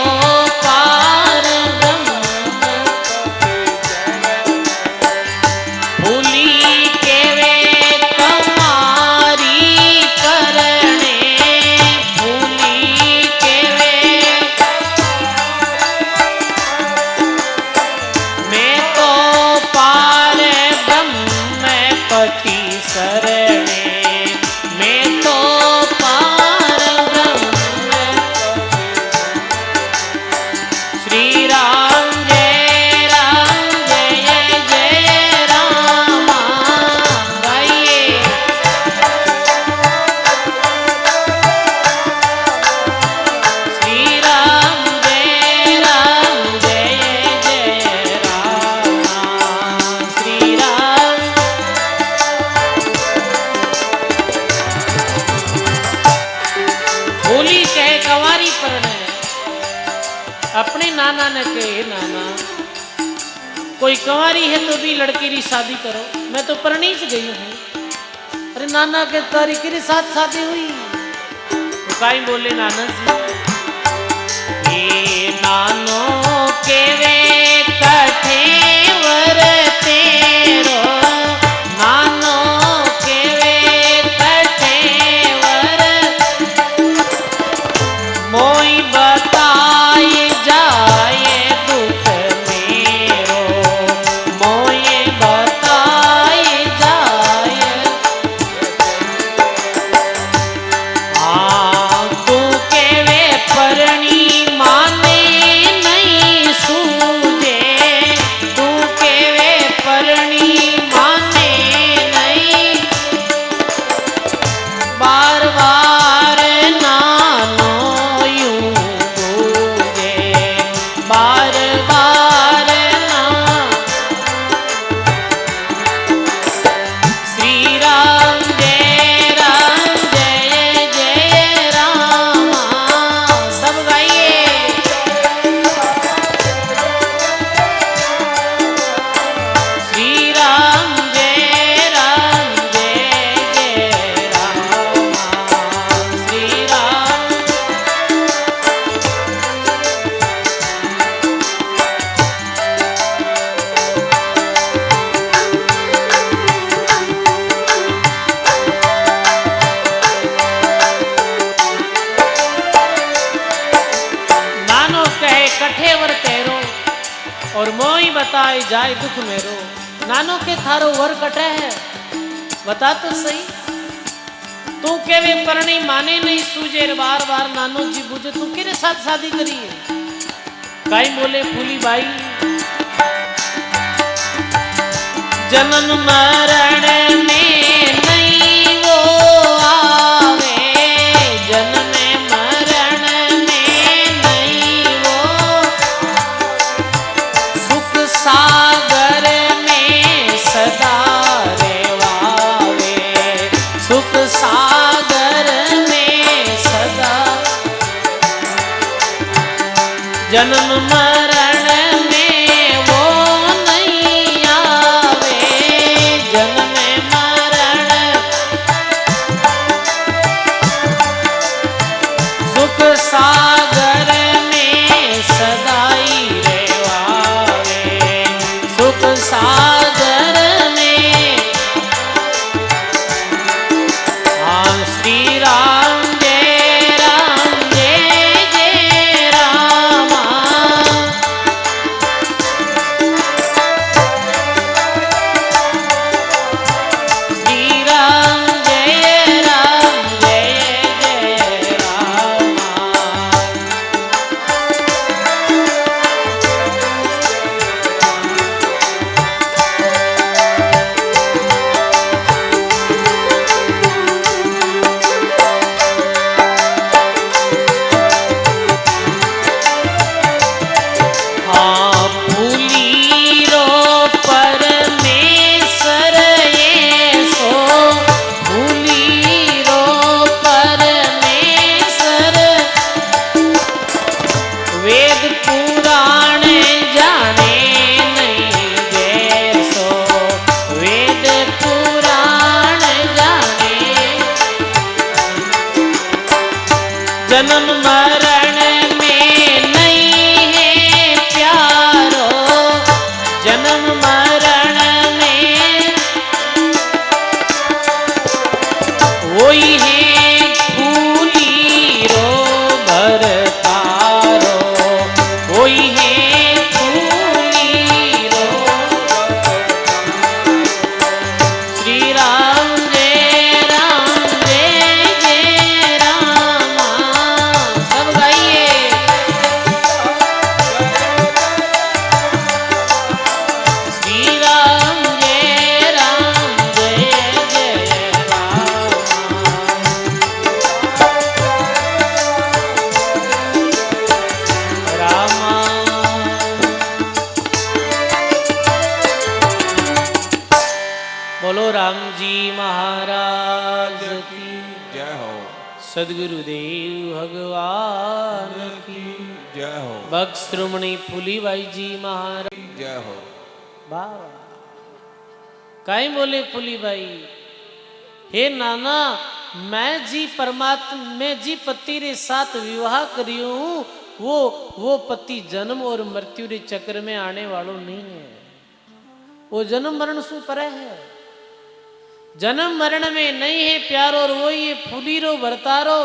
अपने नाना ने कहे, नाना कोई कंवारी है तो भी लड़की की शादी करो, मैं तो परिणीत गई हूँ। अरे नाना के तारी के साथ शादी हुई। तो काई बोले नाना जी, ये नानो के वे कठे वर तेरो और मोई बताए जाए दुख मेरो। नानो के थारो वर कटे है, बता तो सही। तू के वे परणी माने नहीं सूझे, बार बार नानो जी बुझे, तू किरे साथ शादी करी है। काई बोले फूली बाई, जन्म मरण में नहीं वो आवे, जन्म मरण में नहीं वो, सुख सागर में सदा रेवावे, सुख सागर में सदा। जन्म मरण में वो नहीं आवे, जन्म मरण सुख सागर में सदाई रेवावे, सुख सागर में। हाँ श्री राम जय राम जय जय रामा, श्री राम जय जय रामा। हाँ फूली रो परमेश्वर ये सो, फूली रो परमेश्वर, वेद पुराण जाने नहीं जैसो, वेद पुराण जाने। जन्म मरण में नहीं है प्यारो, जन्म मरण में वही है फूली रो भरतारो, वही है फूली रो। श्री राम जय जय रामा, सब गाइए। श्री राम जय जय रामा, रामा। बोलो राम जी महाराज की, जय हो, सदगुरुदेव भगवान की, जय हो, भक्त श्रोमणी फूलीबाई जी महाराज। जय हो। वाह काई बोले फूलीबाई, हे नाना मैं जी परमात्मा, मैं जी पति रे साथ विवाह करियो हूँ, वो पति जन्म और मृत्यु रे चक्र में आने वालों नहीं है। वो जन्म मरण सु परे है, जन्म मरण में नहीं है प्यारो। और वो ये फूलीरो भरतारो,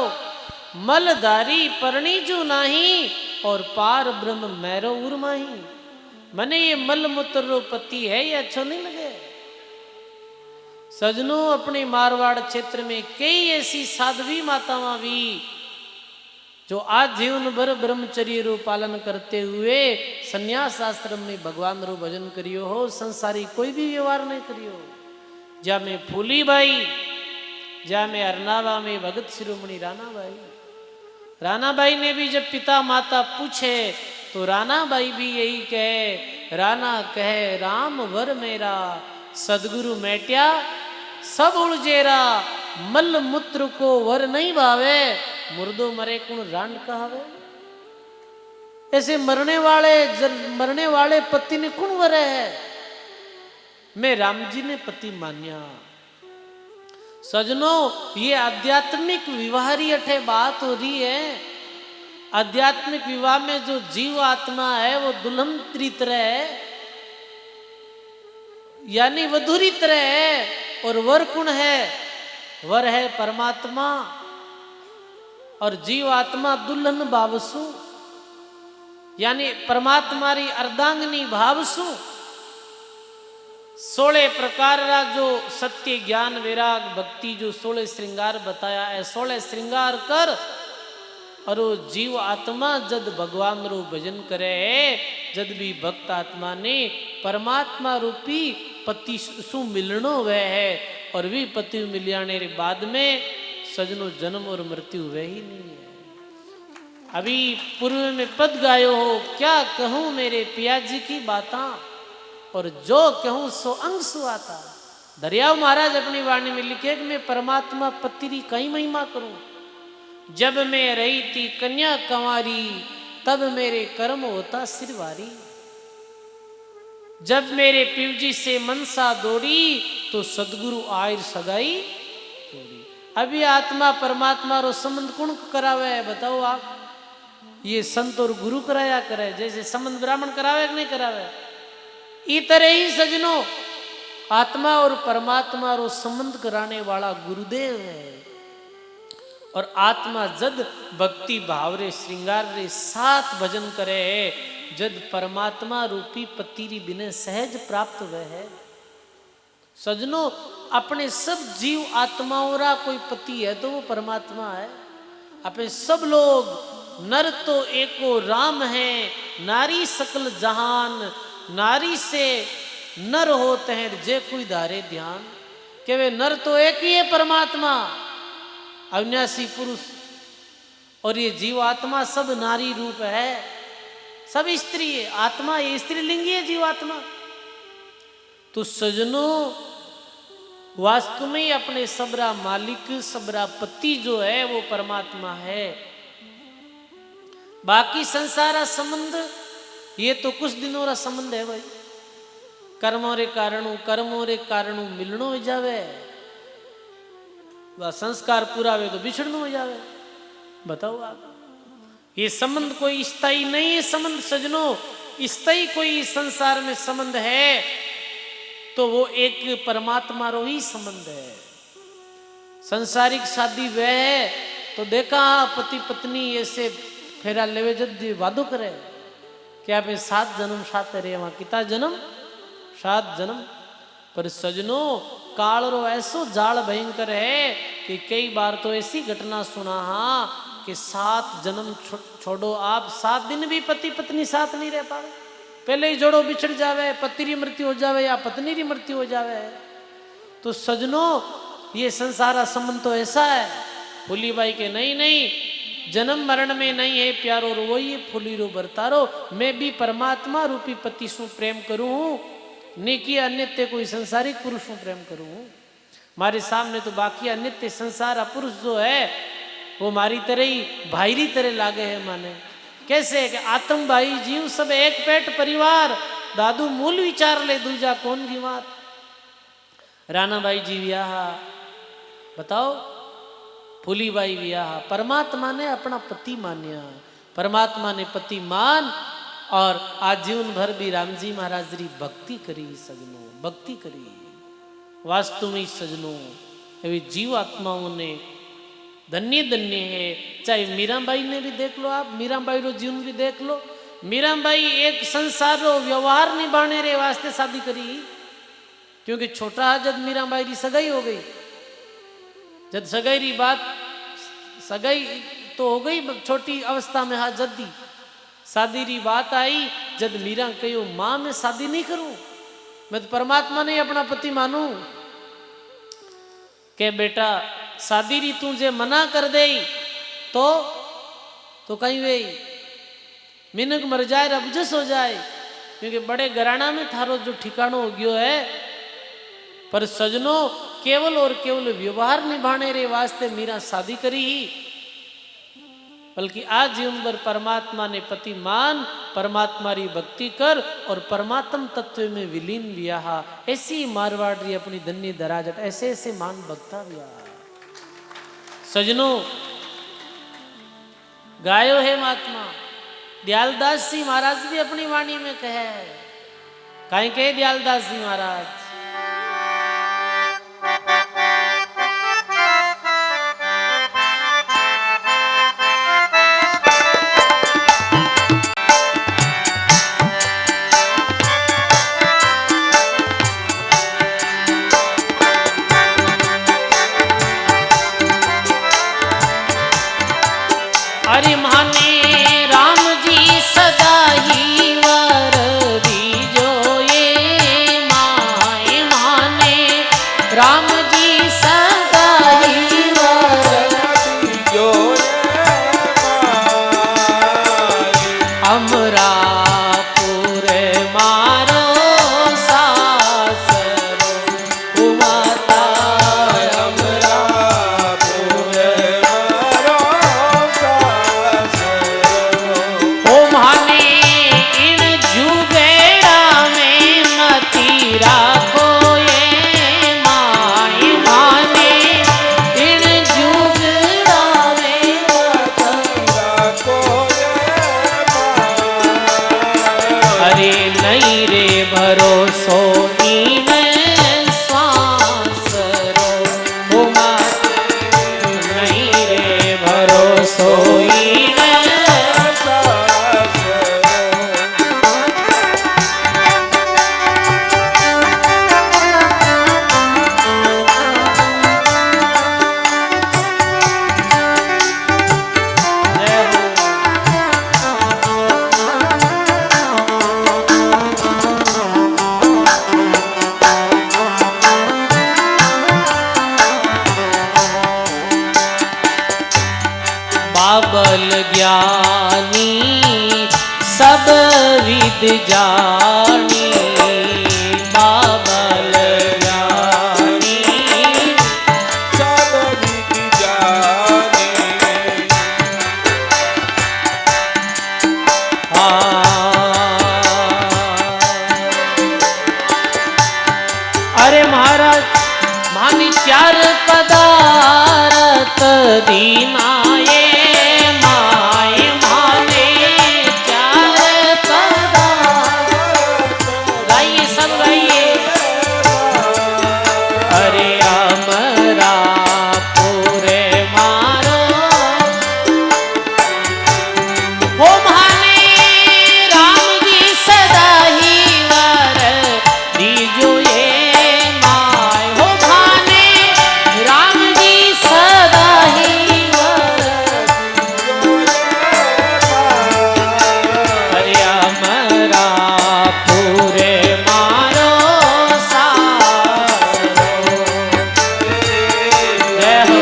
मलधारी परणी जो नाही, और पार ब्रह्म मैरो उर्माही। मने ये मल मूत्र रो पति है, ये अच्छो नहीं लगे। सजनों अपने मारवाड़ क्षेत्र में कई ऐसी साध्वी मातावां भी जो आज जीवन भर ब्रह्मचर्य रो पालन करते हुए संन्यास आश्रम में भगवान रो भजन करियो हो, संसारी कोई भी व्यवहार नहीं करियो। जा में फूलीबाई, जा में अरनावा में भगत शिरोमणि रानाबाई। रानाबाई ने भी जब पिता माता पूछे तो रानाबाई भी यही कहे, राना कहे राम वर मेरा, सदगुरु मैट्या सब उड़जेरा। मल मूत्र को वर नहीं भावे, मुर्दो मरे कुण रांड कहावे। ऐसे मरने वाले पति ने कुण वरे है, मैं राम जी ने पति मान्या। सजनों ये आध्यात्मिक विवाह री अठे बात हो रही है। आध्यात्मिक विवाह में जो जीव आत्मा है वो दुल्हन की तरह है, यानी वधुरी तरह है, और वर कुण है, वर है परमात्मा, और जीव आत्मा दुल्हन बावसु। यानी परमात्मा री अर्धांगनी भाव सु 16 प्रकार रा जो सत्य ज्ञान वैराग भक्ति जो 16 श्रृंगार बताया है 16 श्रृंगार कर और वो जीव आत्मा जद भगवान रो भजन करे जद भी भक्त आत्मा ने परमात्मा रूपी पति सु मिलनो वह है और भी पति मिलियाने रे बाद में सजनो जन्म और मृत्यु वह ही नहीं है। अभी पूर्व में पद गायो हो क्या कहूं मेरे पिया जी की बाता और जो कहूं सो अंग सुआता। दरियाव महाराज अपनी वाणी में लिखे कि मैं परमात्मा पति री कई महिमा करूं। जब मैं रही थी कन्या कंवारी तब मेरे कर्म होता सिरवारी। जब मेरे पिवजी से मनसा दौड़ी तो सदगुरु आयर सगाई तोड़ी। अभी आत्मा परमात्मा रो संबंध कौन करावे है बताओ आप? ये संत और गुरु कराया करे जैसे संबंध ब्राह्मण करावे कि नहीं करावे। ई तरह ही सजनो आत्मा और परमात्मा रो संबंध कराने वाला गुरुदेव है। और आत्मा जद भक्ति भाव रे श्रृंगार रे साथ भजन करे है जद परमात्मा रूपी पति री बिने सहज प्राप्त वह है। सजनो अपने सब जीव आत्माओं रा कोई पति है तो वो परमात्मा है। अपने सब लोग नर तो एको राम है नारी सकल जहान नारी से नर होते हैं जे कोई धारे ध्यान। के वे नर तो एक ही है परमात्मा अविनाशी पुरुष और ये जीव आत्मा सब नारी रूप है सब स्त्री है। आत्मा ये स्त्रीलिंगी है जीवात्मा। तो सजनों वास्तव में अपने सबरा मालिक सबरा पति जो है वो परमात्मा है। बाकी संसारा संबंध ये तो कुछ दिनों रा संबंध है भाई। कर्मों रे कारणों मिलनो हो जावे वह संस्कार पूरा हुए तो बिछड़नो हो जावे। बताओ आप ये संबंध कोई स्थायी नहीं है। संबंध सजनो स्थायी कोई संसार में संबंध है तो वो एक परमात्मा रो ही संबंध है। संसारिक शादी वह है तो देखा पति पत्नी ऐसे फेरा लेवे जद वादो करे क्या पे 7 जन्म साथ रहे वहां कितना जन्म 7 जन्म। पर सजनो काल रो ऐसो जाल भयंकर है कि कई बार तो ऐसी घटना सुना हाँ कि 7 जन्म छोड़ो आप 7 दिन भी पति पत्नी साथ नहीं रह पावे। पहले ही जोड़ो बिछड़ जावे पति री मृत्यु हो जावे या पत्नी री मृत्यु हो जावे। तो सजनो ये संसारा संबंध तो ऐसा है। फूली बाई के नहीं जन्म मरण में नहीं है प्यारो रो वही फूली रो बरतारो। मैं भी परमात्मा रूपी पति सु प्रेम करूं नेकी अन्यत्य कोई संसारिक पुरुष सु प्रेम करूं। मारे सामने तो बाकी अन्यत्य संसारा पुरुष जो है वो मारी तरह ही भाईरी तरह लागे है। माने कैसे कि आत्म भाई जीव सब एक पेट परिवार दादू मूल विचार ले दूजा कौन की बात। राणा भाई जी ब्याह बताओ फूली बाई ब्याह परमात्मा ने अपना पति मान्या। परमात्मा ने पति मान और आजीवन भर भी राम जी महाराज री भक्ति करी सजनो भक्ति करी। वास्तव में सजनो अभी जीव आत्माओं ने धन्य धन्य है। चाहे मीराबाई ने भी देख लो आप मीराबाई रो जीवन भी देख लो। मीराबाई एक संसार रो व्यवहार निभाने रे वास्ते शादी करी क्योंकि छोटा जब मीराबाई की सगाई हो गई जब सगाई री बात सगाई तो हो गई छोटी अवस्था में हाँ जल्दी शादी री बात आई जब मीरा कहो माँ मैं शादी नहीं करूं मैं तो परमात्मा ने अपना पति मानू के बेटा शादी री तुझे मना कर दे तो कहीं वे मिनक मर जाए रबजस हो जाए क्योंकि बड़े घराना में थारो जो ठिकानो हो गयो है। पर सजनो केवल और केवल व्यवहार निभाने रे वास्ते मीरा शादी करी ही बल्कि आज जीवन भर परमात्मा ने पति मान परमात्मा री भक्ति कर और परमात्म तत्व में विलीन वियाह। ऐसी मारवाड़ री अपनी धन्य दराजट ऐसे ऐसे मान भक्ता वियाह। सजनो गायो है महात्मा दयालदास जी महाराज भी अपनी वाणी में कहे कहीं कहे दयालदास जी महाराज अरे माने राम जी सदा ही वर दीजो ये माए माने राम जी सदा ही वर जो अमरापुर मारो सासरो उमाता ओ माने इन जुगेड़ा में मती राखो ये माए माने इन जुगेड़ा में अरे नहीं रे भरोसो में श्वास रो ओ माते नहीं रे भरोसो में बाबल ज्ञानी सब विद जानी बाबल ज्ञानी सब विधि जाने अरे महाराज मानी चार पदार्थ दीनाए माए माने चार पदार्थ गाइए सब गाइए अरे अमरा पूरे मारो ओ माने राम जी सदा ही वर दीजो ये माय हो माने राम जी सदा ही वर अरे अमरा पूरे मारो सासरो जय हो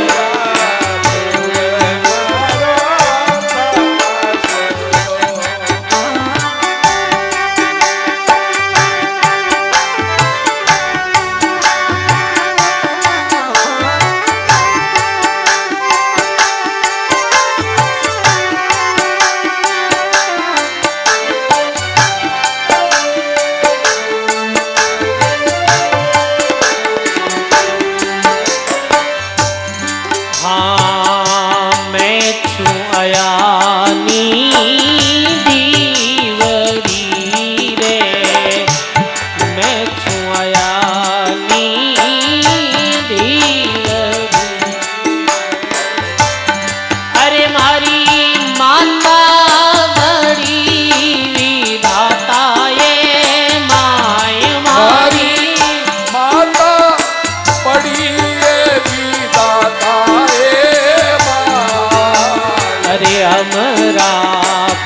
हाँ मैं छू अयानी दीवरी रे मैं छू अयानी दीवरी अरे मारी माता बड़ी विधाता ये माय मारी माता पड़ी ये विधाता रे अरे अमरा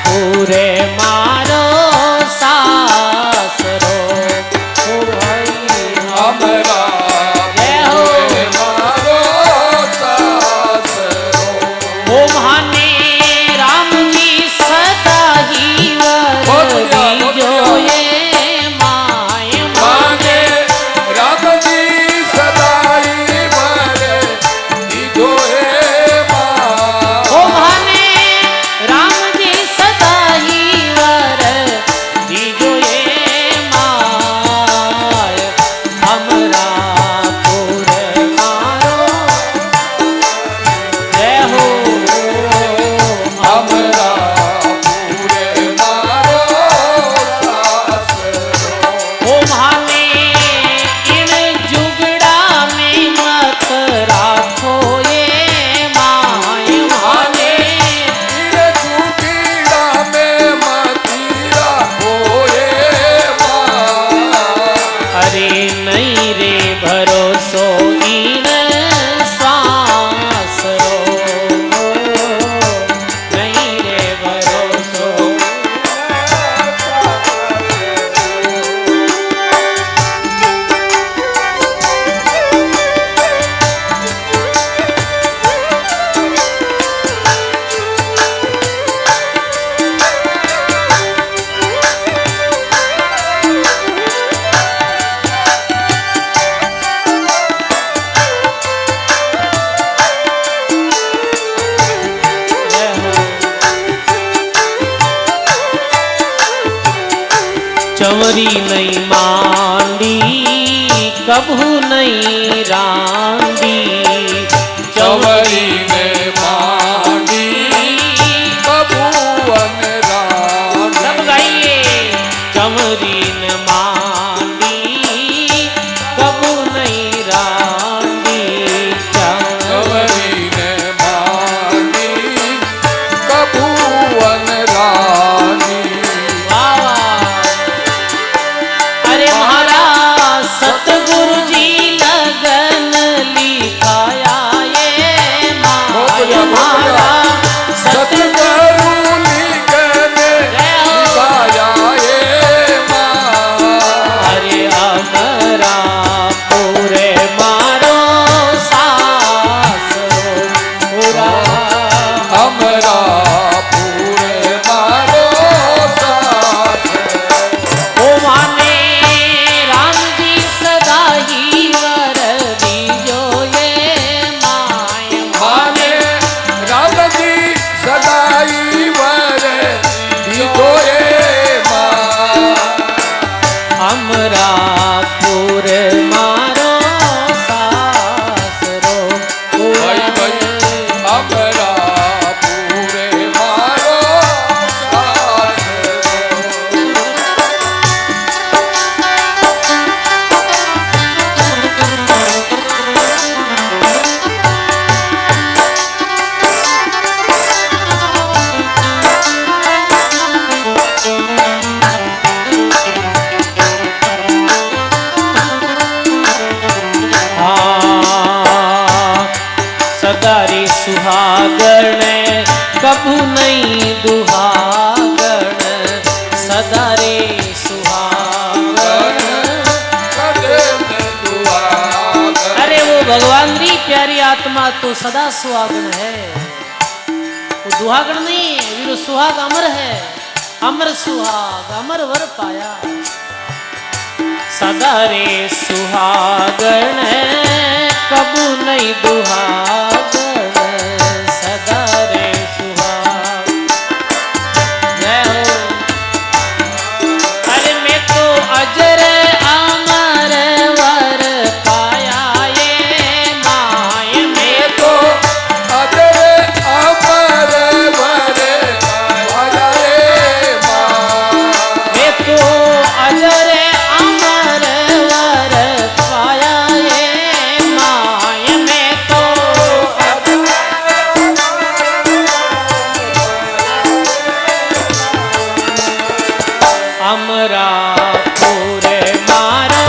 पूरे मारो सासरो ओ भाई हमरा जय हो मारो सासरो ओ माने राम जी सदा ही वर दीजो ये माय माने राम जी सदाई मरे दीजो हे ओ माने राम जी सदा ही वर दीजो ये माय हमरा पूरे मारो जय हो चमरी नहीं मांडी कभू नहीं रांडी चवरी ने मांडी कबूवन रानी। सब गाइए चमरी न मांडी कभू नहीं रांडी चवरी ने मांडी कबूवन रानी। अरे महाराज सतगुरु जी लगन लिखाया ये माया महाराज सतगुरु लिखन लिखाया ये माँ। अरे अमरा पूरे मारो सासरो पूरा हमरा पूरे मारो सास। ओ माने राम जी सदा ही वर दीजो ये माय माने राम जी सदाई वर दीजो ये माँ। हमरा पूरे मारो सासरो भाई भाई हमरा पूरे मारो सास। सदारी सुहागण कभू नहीं दुहागण सदारे सुहागण। कदे ने दुआ कर। अरे वो भगवान री प्यारी आत्मा तो सदा सुहागण है, वो दुहागण नहीं है, वो सुहाग अमर है, अमर सुहाग अमर वर पाया। सदा रे सुहागण कबू नहीं दुहागण सदा रे सुहाग। जय हो। अरे मैं तो अजर अमर वर पाया ये माय मैं तो अजर अमर वर पाया रे माँ। मैं तो अजर अमर वर पाया ये माय मैं तो अमरा पूरे मारो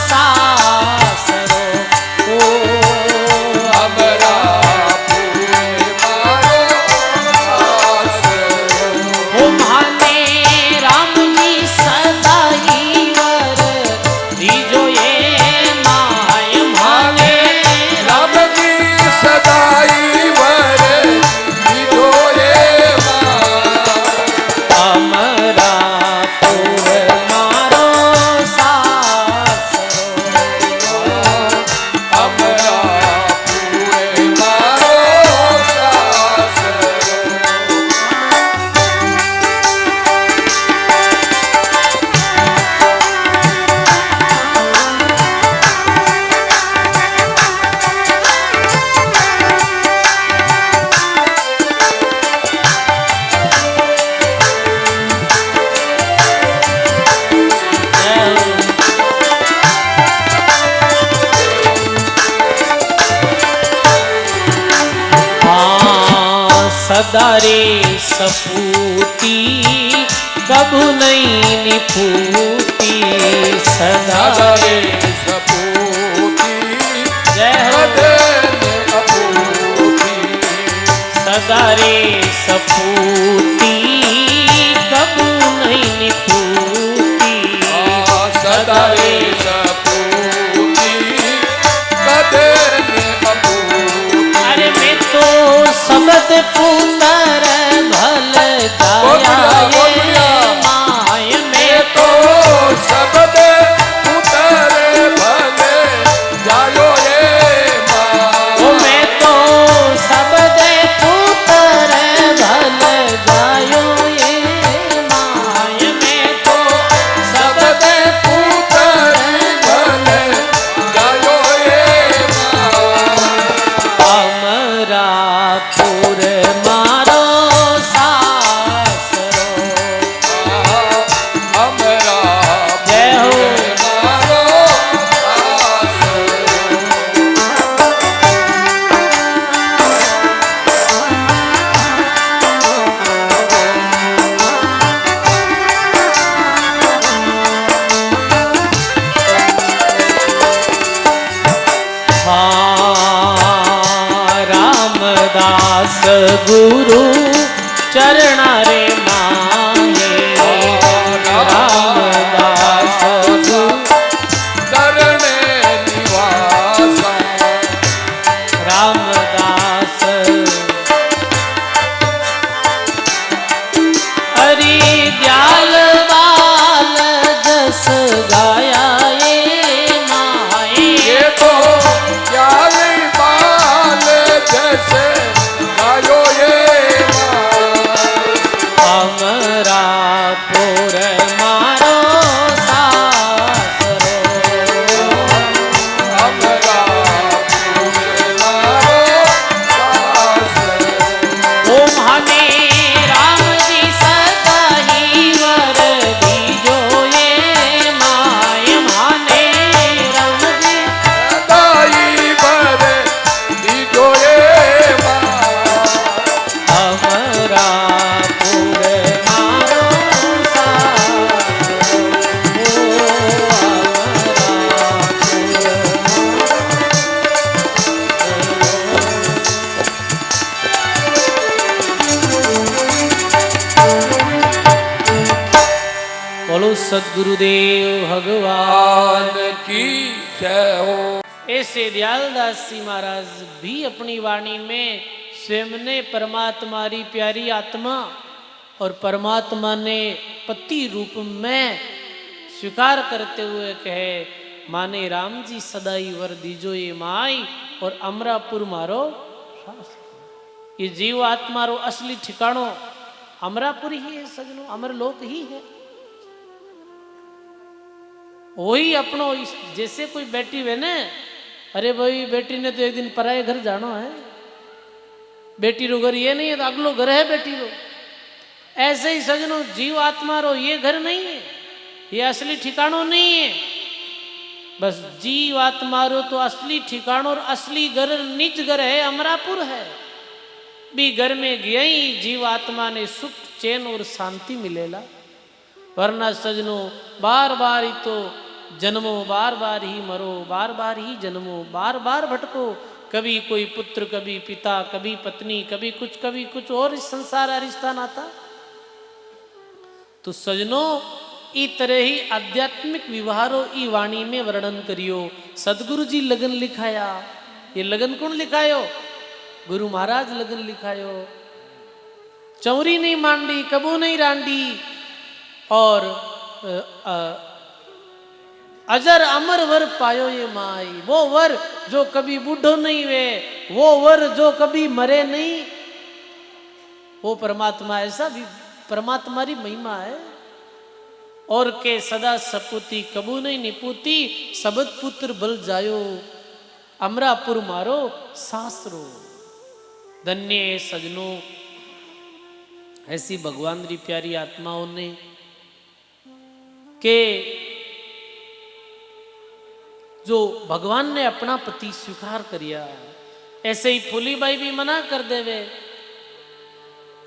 सासरो ओ हमरा पूरे मारो सास। ओ माने राम जी सदा ही वर दीजो ये माय माने राम जी सदाई वर दीजो ये माँ। अमरा पूरे मारो सासरो हमरा पूरे मारो सास। सदा रे सपूती कभू नहीं निपूती सदा सदा रे रे सपूती जय हो। कदे ने अपूती। सदा रे सपूती कभू नहीं निपूती सदा रे सपूती कदे ने अपूती। अरे मैं तो सबद पुनर भल जाया ये माय मैं तो शब्द उतर भले जायो ये माँ। ओ मैं तो सबद पुत्र भल जायो ये माय मैं तो सबद गुरु चरणा रे माहे रामदास चरणे निवासा रामदास हरि दयाल बाल जस गाया ये माए ये तो ज्ञान बाल जैसे गायो ये हमरा पुर मारो सासरो हमरा ओम हने राम जी सदाही वर दीजो ये माय माने राम जी दाई बरे दीजो ये हमरा पुर मारो सासरो बोलो सदगुरुदेव भगवान भगवान की जय हो। ऐसे दयालदास जी महाराज भी अपनी वाणी में स्वयं ने परमात्मा री प्यारी आत्मा और परमात्मा ने पति रूप में स्वीकार करते हुए कहे माने राम जी सदाई वर दीजो ये माई और अमरापुर मारो सास। ये जीव आत्मा रो असली ठिकाणो अमरापुर ही है सजनो, अमरलोक ही है। वही अपनो जैसे कोई बेटी वे ने, अरे भाई बेटी ने तो एक दिन पराये घर जाना है, बेटी रो घर ये नहीं है तो अगलो घर है बेटी रो। ऐसे ही सजनो जीव आत्मा रो ये घर नहीं है, ये असली ठिकानो नहीं है। बस जीव आत्मा रो तो असली ठिकानो और असली घर निज घर है, अमरापुर है। भी घर में गया ही जीव आत्मा ने सुख चैन और शांति मिलेला। वरना सजनो बार बार ही तो जन्मो, बार बार ही मरो, बार बार ही जन्मो, बार बार भटको। कभी कोई पुत्र, कभी पिता, कभी पत्नी, कभी कुछ और इस संसार रिश्ता नाता। तो सजनो ई तरह ही आध्यात्मिक व्यवहारो ई वाणी में वर्णन करियो। सदगुरु जी लगन लिखाया, ये लगन कौन लिखायो? गुरु महाराज लगन लिखायो। चौरी नहीं मांडी, कबू नहीं रांडी, और अजर अमर वर पायो ये माई। वो वर जो कभी बूढ़ो नहीं वे, वो वर जो कभी मरे नहीं। वो परमात्मा ऐसा भी परमात्मा री महिमा है। और के सदा सपूती कबू नहीं निपूती, सबद पुत्र बल जायो अमरापुर मारो सासरो। धन्य सजनो ऐसी भगवान री प्यारी आत्माओं ने के जो भगवान ने अपना पति स्वीकार करिया। ऐसे ही फूलीबाई भी मना कर देवे,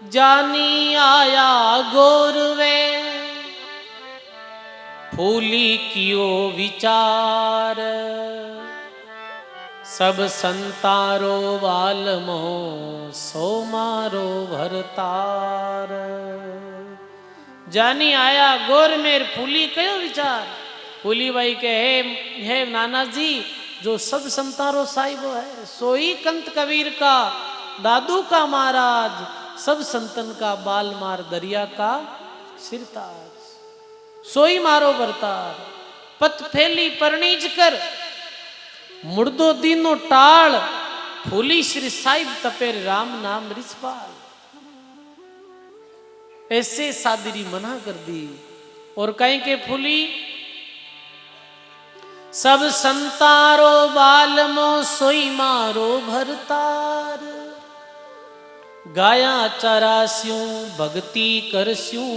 जानी आया गोरवे फूली कियो विचार, सब संतारो वालमो सो मारो भरतार। जानी आया गोर मेर फूली कयो विचार। फूली बाई के हे नाना जी, जो सब संतारो साहिबो है, सोई कंत कबीर का दादू का महाराज, सब संतन का बाल मार दरिया का सिरताज। सोई मारो भरतार, पत फैली परनीज कर, मुर्दो दीनो टाल, फूली श्री साहिब तपेर राम नाम रिछपाल। ऐसे सादरी मना कर दी। और कहीं के फूली सब संतारो बालमो सोई मारो भरतार, गाया चरास्यूं भक्ति करस्यूं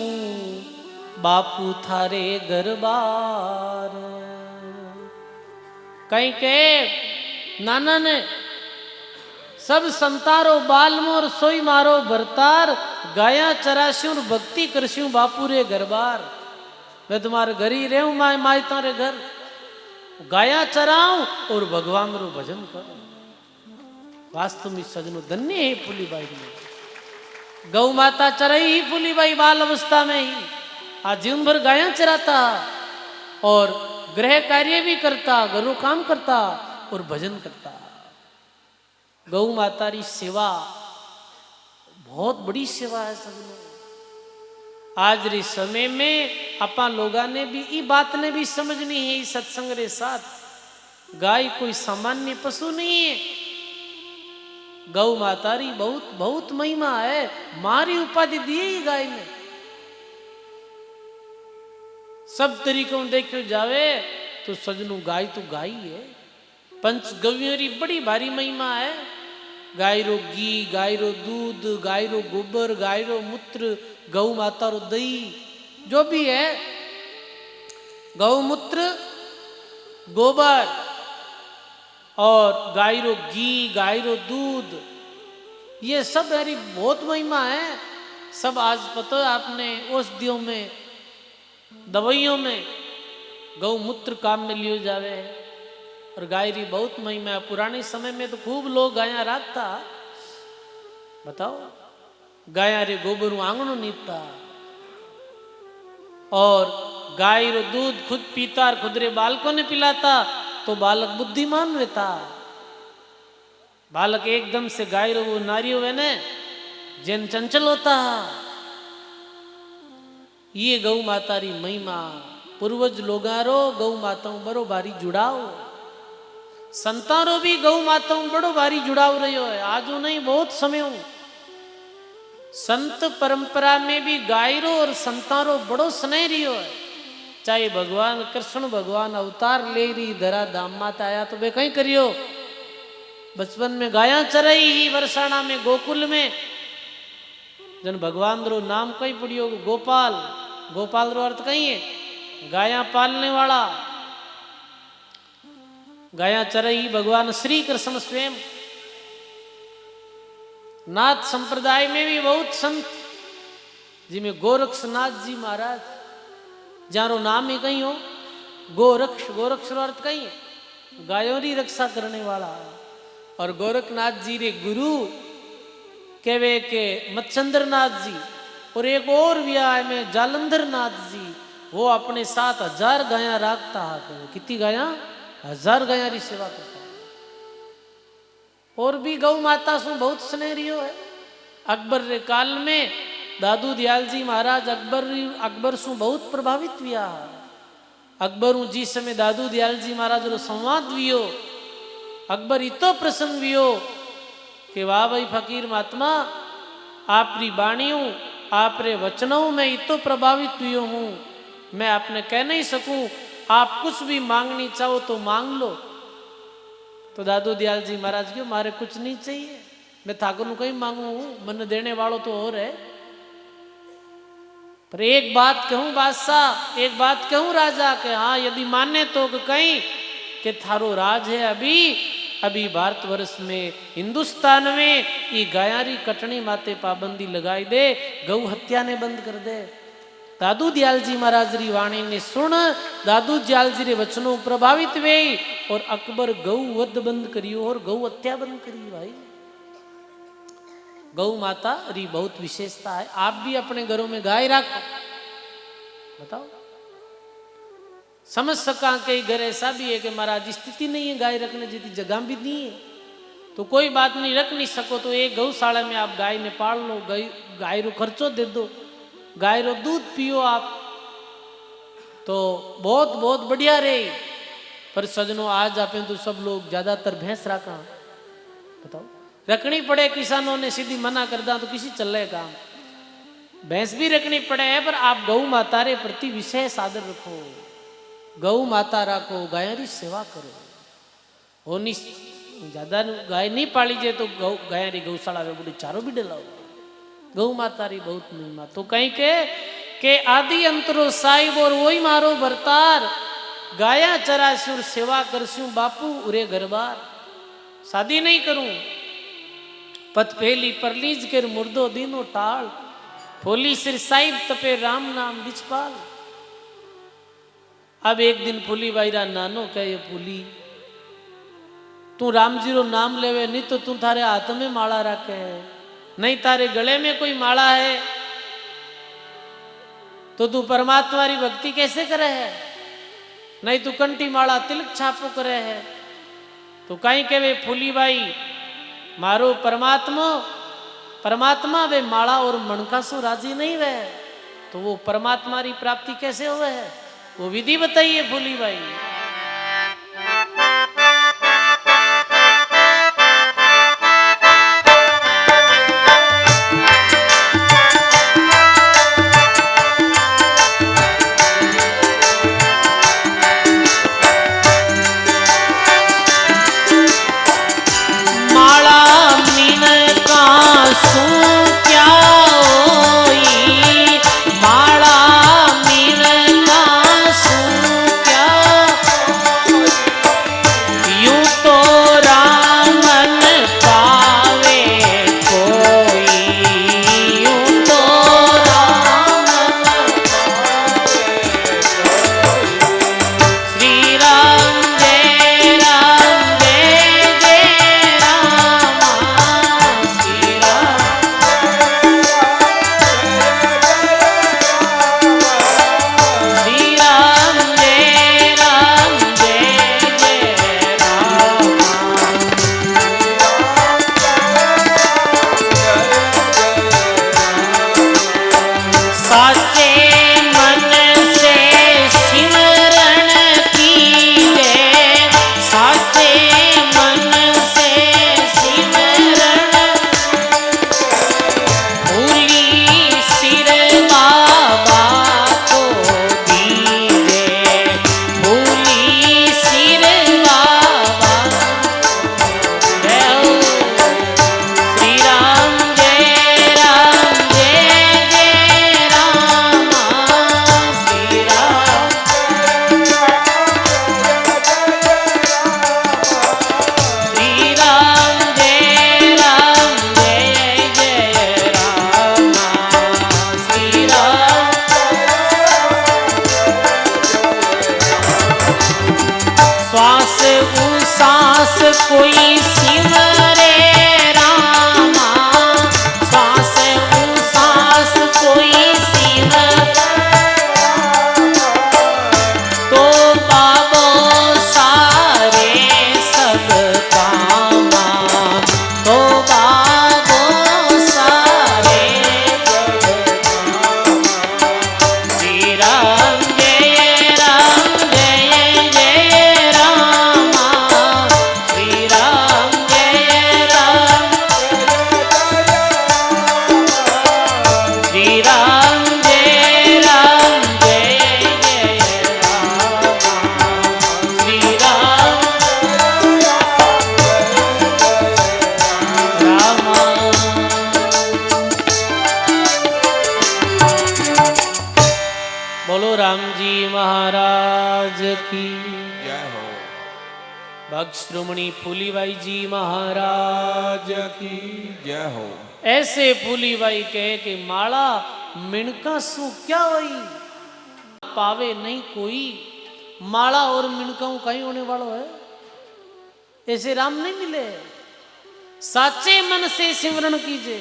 बापू थारे गरबार। कहीं के नाना ने सब संतारो बालमोर सोई मारो भरतार, गाया चरास्यूं भक्ति करस्यूं बापू रे गरबार। मैं तुम्हारे घर ही रहूं, माई तारे घर गाया चराऊं और भगवान रो भजन करूं। वास्तव में सजनो धन्य है फूलीबाई में। गौ माता चराई ही फूली बाई बाल अवस्था में ही आज जीवन भर गायां चराता और गृह कार्य भी करता, घरों काम करता और भजन करता। गौ माता री सेवा बहुत बड़ी सेवा है सबने। आज रे समय में अपा लोगा ने भी ई बात ने भी समझनी है इस सत्संग रे साथ। गाय कोई सामान्य पशु नहीं है। गौ माता री बहुत बहुत महिमा है। मारी उपाधि दी है गाय ने। सब तरीकों देखो जावे तो सजनू गाय तो गाय है। पंच गव्यों री बड़ी भारी महिमा है। गाय रो घी, गाय रो दूध, गाय रो गोबर, गाय रो मूत्र, गौ माता रो दही, जो भी है गौमूत्र, गोबर और गाय रो घी, गाय रो दूध, ये सब मेरी बहुत महिमा है। सब आज पता है आपने औषधियों में, दवाइयों में गौमूत्र काम में लियो जावे है। और गाय री बहुत महिमा है। पुराने समय में तो खूब लोग गाया राखता। बताओ, गाया रे गोबर आंगणो नीपता और गाय रो दूध खुद पीता और खुद रे बालकों ने पिलाता तो बालक बुद्धिमान रहता। बालक एकदम से गाय रो वो नारियो है ने जैन चंचल होता। ये गौ माता री महिमा। पूर्वज लोगारो गौ माताओं बड़ो भारी जुड़ाव। संतारो भी गौ माताओं बड़ो भारी जुड़ाव रहो है। आज नहीं बहुत समय हूं संत परंपरा में भी गायरो और संतारो बड़ो स्नेह रियो है। चाहे भगवान कृष्ण भगवान अवतार ले रही धरा धाम माता आया तो वे कहीं करियो। बचपन में गाया चराई ही वर्षाणा में गोकुल में जन भगवान रो नाम कहीं पड़ियो गोपाल। गोपाल रो अर्थ कहीं है गाया पालने वाला। गाया चराई भगवान श्री कृष्ण स्वयं। नाथ संप्रदाय में भी बहुत संत जिनमें गोरक्षनाथ जी महाराज जारो नाम ही कहीं हो गोरक्ष। गोरक्ष रो अर्थ कहीं है गायों री रक्षा करने वाला। और गोरखनाथ जी रे गुरु कहवे के मच्छंद्र नाथ जी और एक और व्याह में जालंधर नाथ जी। वो अपने 7,000 गाया रखता है। कितनी गाया 1000 गाया री सेवा करता है। और भी गौ माता सु बहुत स्नेह रियो है। अकबर रे काल में दादू दयाल जी महाराज अकबर सु बहुत प्रभावित हुआ। अकबर जिस समय दादू दयाल जी महाराज रो संवाद हुयो अकबर इतो प्रसन्न हुयो कि वाह भाई फकीर महात्मा आपरी बाणियों आपरे वचनों में इतो प्रभावित हुयो हूँ। मैं आपने कह नहीं सकूं। आप कुछ भी मांगनी चाहो तो मांग लो। तो दादू दयाल जी महाराज क्यों मारे कुछ नहीं चाहिए। मैं ठाकुर कहीं मांगू मन देने वालों तो और है। पर एक बात कहूं बादशाह, एक बात कहूं राजा के हाँ यदि माने तो कहीं कि थारो राज है अभी भारतवर्ष में हिंदुस्तान में ये गायारी कटनी माते पाबंदी लगाई दे। गौ हत्या ने बंद कर दे। दादू दयाल जी महाराज री वाणी ने सुन दादू दयाल जी रे वचनों प्रभावित वे और अकबर गौ वध बंद करियो और गौ हत्या बंद करी। भाई गौ माता री बहुत विशेषता है। आप भी अपने घरों में गाय रखो। बताओ समझ सका कई घर ऐसा भी है कि महाराज स्थिति नहीं है गाय रखने जितनी जगह भी नहीं है तो कोई बात नहीं रख नहीं सको तो एक गौशाला में आप गाय ने पाल लो। गाय रो खर्चो दे दो। गाय रो दूध पियो आप तो बहुत बहुत बढ़िया रहे। पर सजनों आज आप तो सब लोग ज्यादातर भैंस रखा। बताओ रखनी पड़े किसानों ने सीधी मना कर दा तो किसी चल रहे काम। भैंस भी रखनी पड़े है पर आप गौ माता रे प्रति विशेष आदर रखो। गौ माता रखो गायरी सेवा करो। होनी ज्यादा गाय नहीं पाली जाए तो गाय री गौशाला में बड़ी चारों भी डलाओ। गौ माता री बहुत महिमा। तो कहीं के आदि अंतरो साहिब और वही मारो भरतार गाया चरासुर सेवा करस्यू बापू उरे गरबार। शादी नहीं करूं पत पहली परलीज कर मुर्दो दीनो टाल फोली सिर साहिब तपे राम नाम बिचपाल। अब एक दिन फूली बाईरा नानो कहे फूली तू राम जी रो नाम लेवे नहीं तो तू थारे हाथ में माला रखे। नहीं तारे गले में कोई माला है तो तू परमात्मा री भक्ति कैसे करे है? नहीं तू कंठी माला तिलक छापो करे है तो कहीं कहे फूली बाई मारो परमात्मा परमात्मा वे माला और मणका सो राजी नहीं वे तो वो परमात्मा री प्राप्ति कैसे हुए है? वो विधि बताइए फूली बाई। कोई सिमरे रामा सांस सांस कोई सिमर तो बाबो सारे सब कामा तो बाबो सारे श्री राम जय रामा श्री राम जय राम श्री राम जय राम श्री राम रामा। बोलो राम जी महाराज की जय हो। भक्त श्रोमणी फूलीबाई जी महाराज की जय हो। ऐसे फूलीबाई कहे कि माला मिणका सु क्या होई पावे नहीं कोई माला और मिणका कहीं होने वालों है ऐसे राम नहीं मिले। साचे मन से सिमरन कीजिए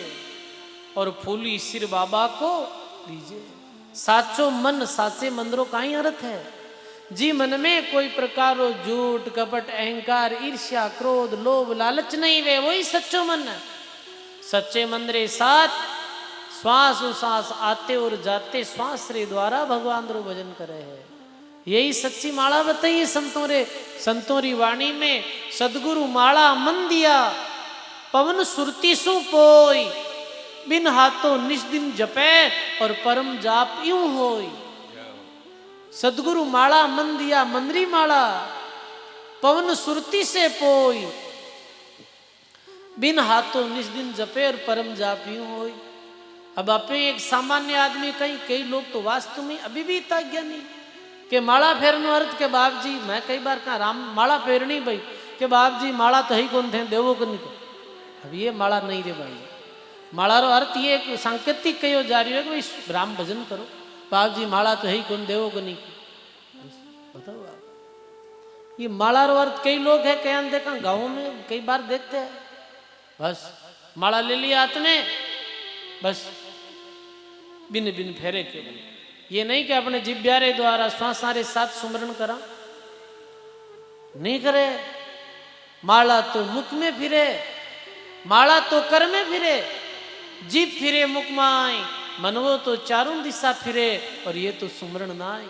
और फूली सिर बाबा को दीजिए। साचो मन साचे मंदिरों का ही अर्थ है। जी मन में कोई प्रकार झूठ कपट अहंकार ईर्ष्या क्रोध लोभ लालच नहीं वे वही सच्चो मन है। सच्चे मंदिरे साथ श्वास उश्वास आते और जाते श्वास रे द्वारा भगवान रो भजन करे है। यही सच्ची माला बताइए संतों री वाणी में। सदगुरु माला मन दिया पवन सुरती सु पोई बिन हाथों निज दिन जपे और परम जाप यूं होई। सदगुरु माला मन दिया मंदरी माला पवन सुरती से पोई बिन हाथों निज दिन जपे और परम जाप यूं होई। अब अपने एक सामान्य आदमी कई लोग तो वास्तव में अभी भी इतना ज्ञानी कि माला फेरनो अर्थ के बाप जी मैं कई बार कहा राम माला फेरनी भाई के बाप जी माला तो ही कौन थे देवो को नहीं। अब ये माला नहीं रे भाई। माला रो अर्थ ये सांकेतिक कहो जा रही है कि भाई राम भजन करो बाप जी माला तो है ही कौन देवो को नहीं। बताओ आप ये माला रो अर्थ कई लोग है कहीं देखा गाँव में कई बार देखते हैं बस माला ले लिया हाथ में, बस बिन बिन फेरे केवल। ये नहीं कि अपने जिब्यारे द्वारा श्वासारे साथ सुमरण करा, नहीं करे। माला तो मुख में फिरे, माला तो कर में फिरे, जीभ फिरे मुख माई, मनवो तो चारों दिशा फिरे, और ये तो सुमरण नाई।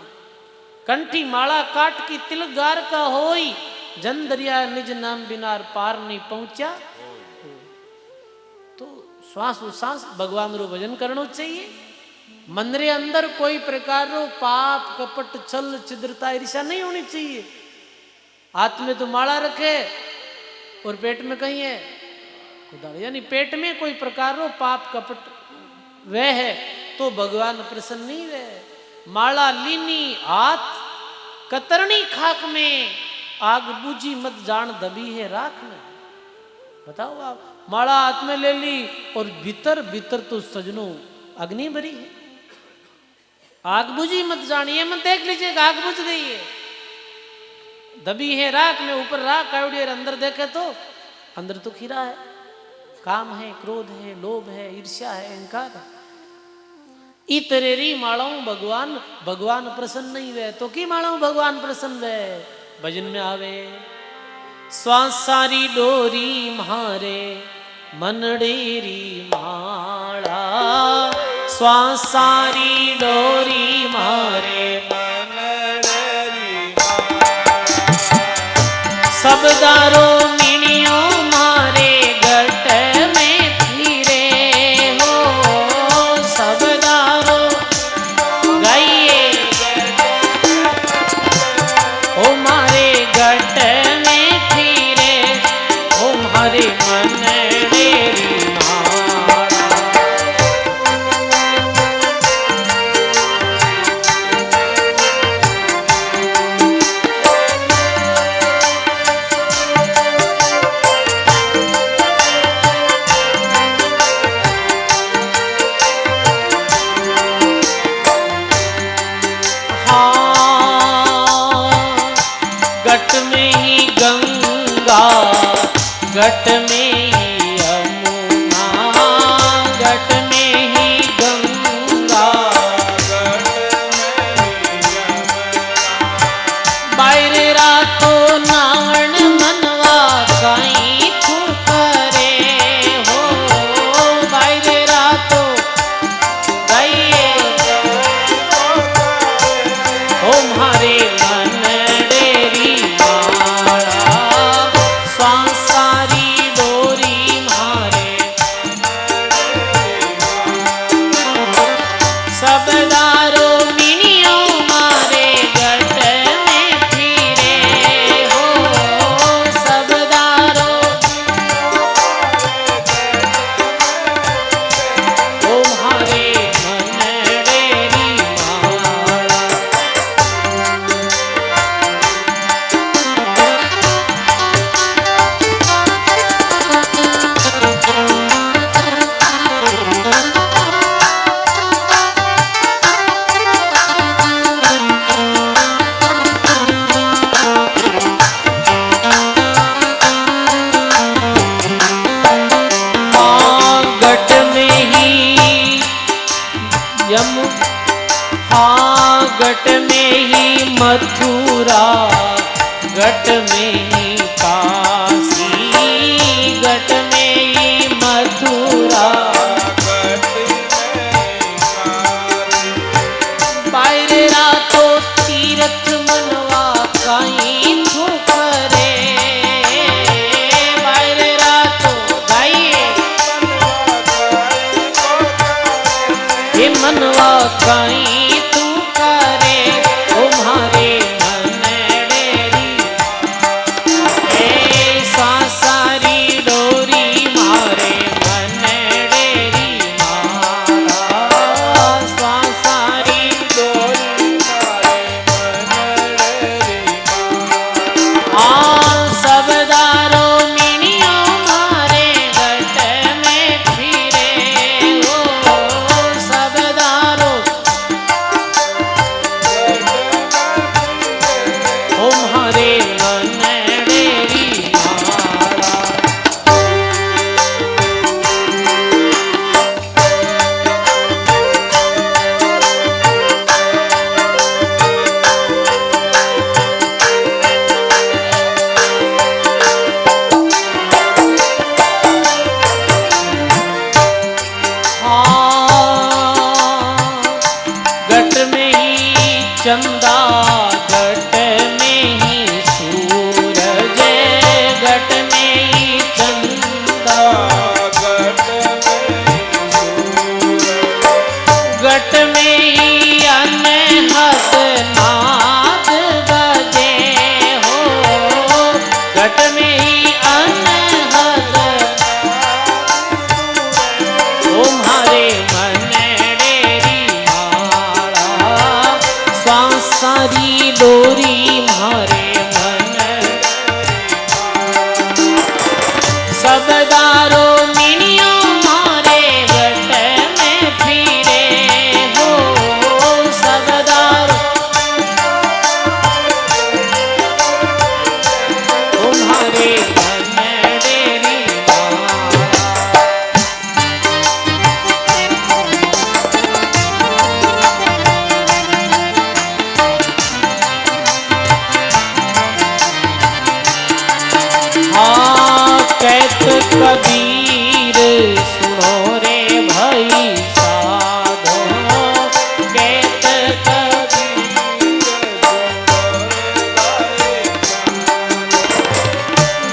कंठी माला काट की तिलक गार का होई, जन दरिया निज नाम बिनार पार नहीं पहुंचा। तो श्वास उश्वास भगवान रो भजन करना चाहिए। मन रे अंदर कोई प्रकार रो पाप कपट छल छिद्रता ईर्ष्या नहीं होनी चाहिए। हाथ में तो माला रखे और पेट में कहीं है कुदाल, यानी पेट में कोई प्रकार रो पाप कपट वह है तो भगवान प्रसन्न नहीं रहे। माला लीनी हाथ कतरनी खाक में, आग बूझी मत जान दबी है राख में। बताओ आप, माला हाथ में ले ली और भीतर भीतर तो सजनों अग्नि भरी है। आग बुझी मत जानिए, मत देख लीजिए आग बुझ गई है, दबी है राख में, ऊपर राख कावड़ी और अंदर देखे तो अंदर तो खीरा है, काम है, क्रोध है, लोभ है, ईर्ष्या है, अहंकार है। इतरेरी मालाओं भगवान भगवान प्रसन्न नहीं वे, तो की मालाओं भगवान प्रसन्न वे। भजन में आवे श्वास सारी डोरी मारे मनडेरी माला, श्वास सारी डोरी मारे सबदारो मिनियो मारे गट में फिरे हो, सबदारो गाइए ओ मारे गट में फिरे, ओ मारे मन डेरी माला। गट में ही गंगा, गट में ही यमुना, गट में ही गंगा, बाहरे रातो नाण मनवा काई तू करे हो, बाहरे रातो गाइए ओ मारे मन डेरी माला, श्वास सारी डोरी मारे सबदारो मिनियो मारे गट में फिरे हो, सबदारो ओ मारे मन डेरी माला। गट में ही यम, हाँ गट में ही मथुरा, गट में ही काशी, गट में ही मथुरा, बाहरे रातो तीर्थ मनवा काई तू करे, बाहरे रातो गाइए हे मनवा काई तू करे, ओ मारे मन डेरी ए श्वास सारी डोरी मारे मन डेरी माला, श्वास सारी डोरी हाँ सबदारो मिनियो मारे गट में फिरे हो, सबदारो घट में ही अनहद नाद बजे हो, घट में ही अनहद तुम्हारे मनडेरी माला सांसारी डोरी मारे सबदारो मिनियो मारे घट में फिरे हो, सबदारो तुम्हारे मनडेरी कहत कबीर सुनो रे भाई साधो, कहत कबीर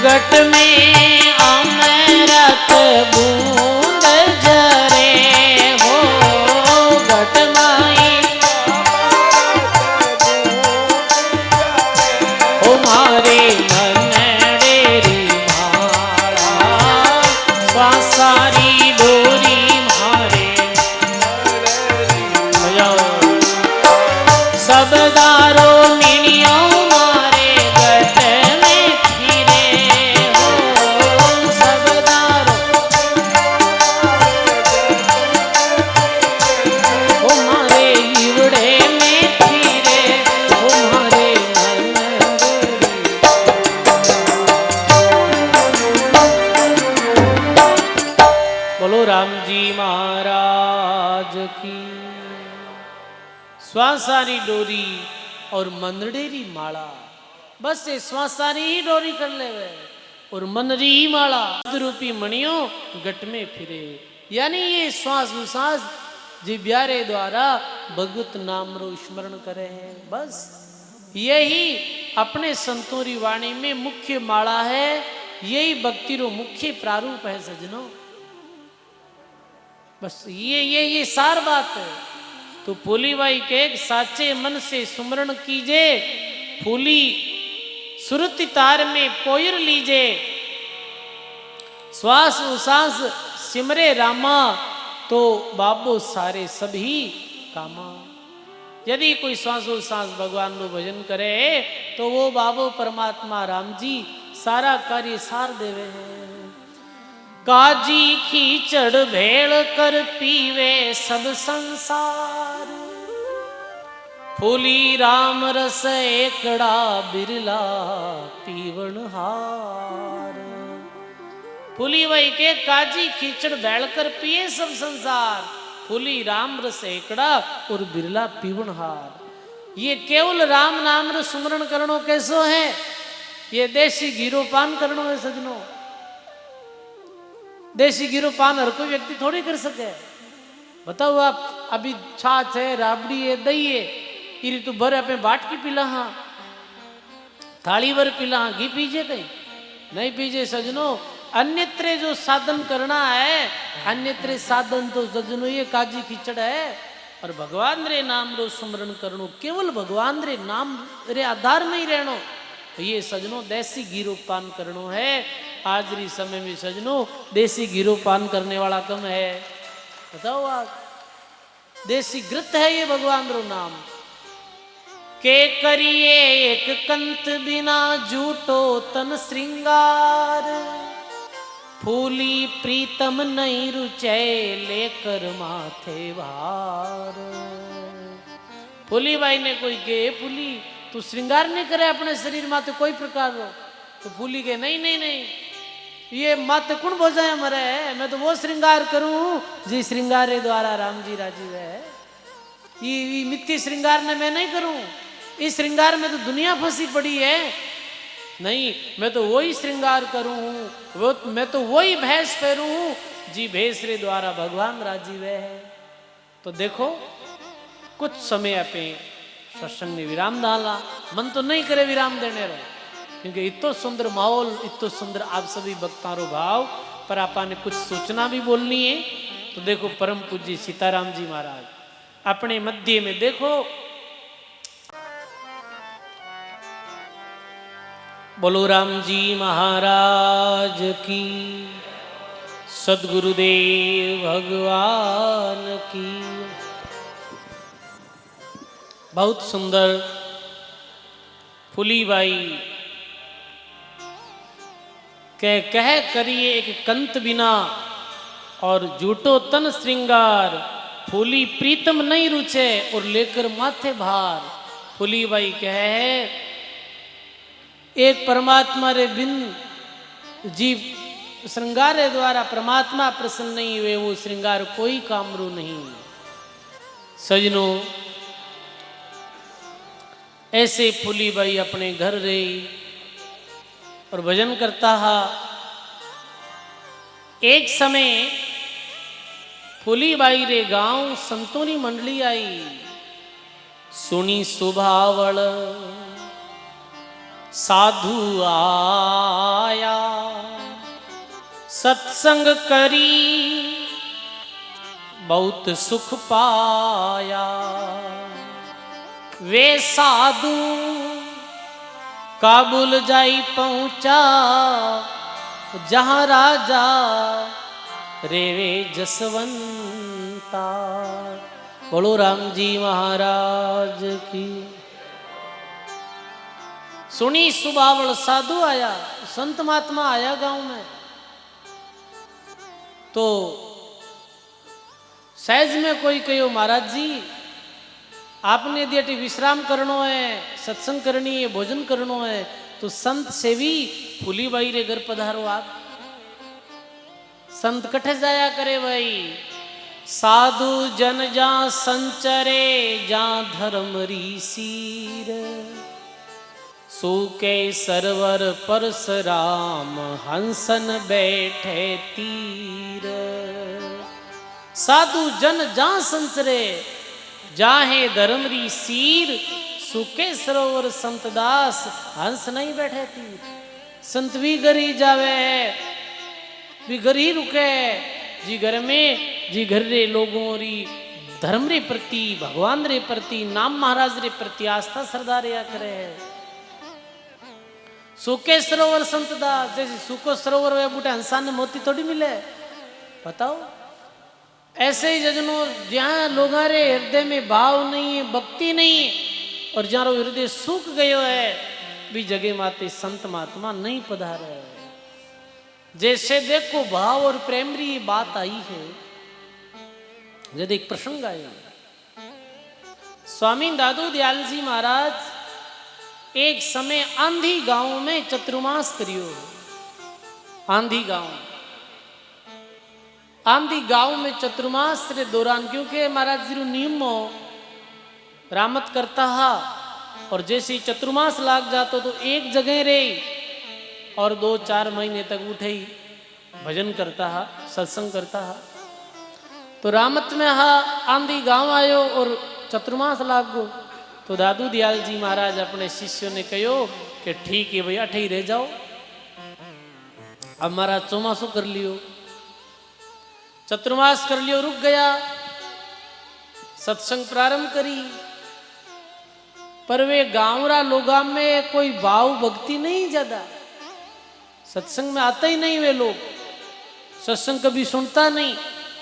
घट में अमृत बूंद जरे हो, घट माई तुम्हारे सारी डोरी मारे सबदारो मिनियो मारे घट में फिरे हो, सबदारो तुम्हारे ईवड़े में फिरे तुम्हारे बोलो राम जी महाराज की। श्वासानी डोरी और मंदड़ेरी माला, बस ये श्वासानी ही डोरी कर ले वे और मनरी ही माला रूपी मणियों घट में फिरे, यानी ये श्वास उश्वास जिब्यारे द्वारा भगवत नाम रो स्मरण करे हैं। बस यही अपने संतोरी वाणी में मुख्य माला है, यही भक्ति रो मुख्य प्रारूप है सजनों। बस ये सार बात है। तो फूली भाई के साचे मन से सुमरण कीजे, फूली सुरति तार में पोयर लीजे, श्वास उश्वास सिमरे रामा तो बाबो सारे सभी कामा। यदि कोई श्वास उश्वास भगवान रो भजन करे तो वो बाबो परमात्मा राम जी सारा कार्य सार देवे हैं। काजी खीचड़ भेड़ कर पीवे सब संसार, फूली राम रस एकड़ा बिरला पीवन हार। फूली वही के काजी खीचड़ भेड़ कर पिए सब संसार, फूली राम रस एकड़ा और बिरला पीवन हार। ये केवल राम नाम रो सुमरण करनो कैसो है, ये देसी घीरो पान करनो है सजनो। देसी घीरो पान हर कोई व्यक्ति थोड़ी कर सके। बताओ आप, अभी छाछ है, राबड़ी है, दही है, ये ऋतु भर अपने बाट की पिला, हाँ थाली भर पिला, हाँ घी पीजे कहीं नहीं पीजे सजनो। अन्यत्र जो साधन करना है, अन्यत्र साधन तो सजनो ये काजी खिचड़ है। और भगवान रे नाम रो सुमरण करनो, केवल भगवान रे नाम रे आधार में ही रहनो, ये सजनो देसी घीरो पान करनो है। आज री समय में सजनो देसी घीरो पान करने वाला कम है। बताओ आप, देसी घृत है ये भगवान रो नाम। के करिए एक कंत बिना झूठो तन श्रृंगार, फूली प्रीतम नहीं रुचे लेकर माथे भार। फूली बाई ने कोई के फूली तू श्रृंगार नहीं करे अपने शरीर माथे कोई प्रकार रो, तो फूली के नहीं नहीं नहीं, ये माथे कुण बोझाए मरे है, मैं तो वो श्रृंगार करूं जी श्रृंगार द्वारा राम जी राजीव है। ये मिथ्य श्रृंगार ने मैं नहीं करूं, इस श्रृंगार में तो दुनिया फंसी पड़ी है। नहीं, मैं तो वही श्रृंगार करूं, वो मैं तो वही भेष पहनूं जी भेष रे द्वारा भगवान राजीव है। तो देखो कुछ समय पे सत्संग ने विराम डाला, मन तो नहीं करे विराम देने रो, क्योंकि इतो सुंदर माहौल, इतो सुंदर आप सभी भक्तारो भाव, पर आपा ने कुछ सूचना भी बोलनी है। तो देखो परम पूज्य सीताराम जी महाराज अपने मध्य में देखो, बोलो राम जी महाराज की, सद्गुरुदेव भगवान की। बहुत सुंदर फूलीबाई कह करिए एक कंत बिना, और जूटो तन श्रृंगार, फूली प्रीतम नहीं रुचे और लेकर माथे भार। फूलीबाई कहे एक परमात्मा रे बिन जीव श्रृंगार द्वारा परमात्मा प्रसन्न नहीं हुए, वो श्रृंगार कोई कामरू नहीं। सजनों, ऐसे फूलीबाई अपने घर रही और भजन करता हा। एक समय फूलीबाई रे गांव संतोनी मंडली आई, सुनी सुभावल साधु आया, सत्संग करी बहुत सुख पाया। वे साधु काबुल जाई पहुंचा, जहां राजा रेवे जसवंता। बोलो राम जी महाराज की। सुनी सुबावल साधु आया, संत महात्मा आया गांव में, तो सहज में कोई कहो महाराज जी आपने यदि विश्राम करनो है, सत्संग करनी है, भोजन करनो है, तो संत सेवी फूलीबाई रे घर पधारो। आप संत कठे जाया करे भाई, साधु जन जा संचरे जा धर्म रीसीर, सूके सरवर परशुराम हंसन बैठे तीर। साधु जन जा संचरे जाहे धर्मरी सीर, सूके सरोवर संत दास हंस नहीं बैठे तीर। संत भी घर ही जावे, भी घर ही रुके, जी घर में जी घर रे लोगों री धर्म रे प्रति, भगवान रे प्रति, नाम महाराज रे प्रति आस्था श्रद्धा रिया करे। सूके सरोवर संत दास, जैसे सूको सरोवर वे बूटे हंसा ने मोती थोड़ी मिले, बताओ। ऐसे ही जजनों, जहां लोगों रे हृदय में भाव नहीं है, भक्ति नहीं है, और जहां हृदय सूख गयो है, भी जगह माते संत महात्मा नहीं पधारे। जैसे देखो भाव और प्रेम री बात आई है। यदि एक प्रसंग आया, स्वामी दादू दयाल जी महाराज एक समय आंधी गांव में चतुर्मास करियो। आंधी गांव में चतुर्मास रे दौरान, क्योंकि महाराज जी रो नियम रामत करता हा, और जैसे चतुर्मास लाग जातो तो एक जगह रे और 2-4 महीने तक उठे ही भजन करता हा, सत्संग करता हा। तो रामत में हा आंधी गांव आयो और चतुर्मास लाग गो। तो दादू दयाल जी महाराज अपने शिष्यों ने कहो कि ठीक है भाई, अठे ही रह जाओ, अब महाराज चौमासो कर लियो। चतुर्मास कर लियो, रुक गया, सत्संग प्रारंभ करी। पर वे गांवरा लोगा में कोई भाव भक्ति नहीं, ज्यादा सत्संग में आता ही नहीं वे लोग, सत्संग कभी सुनता नहीं।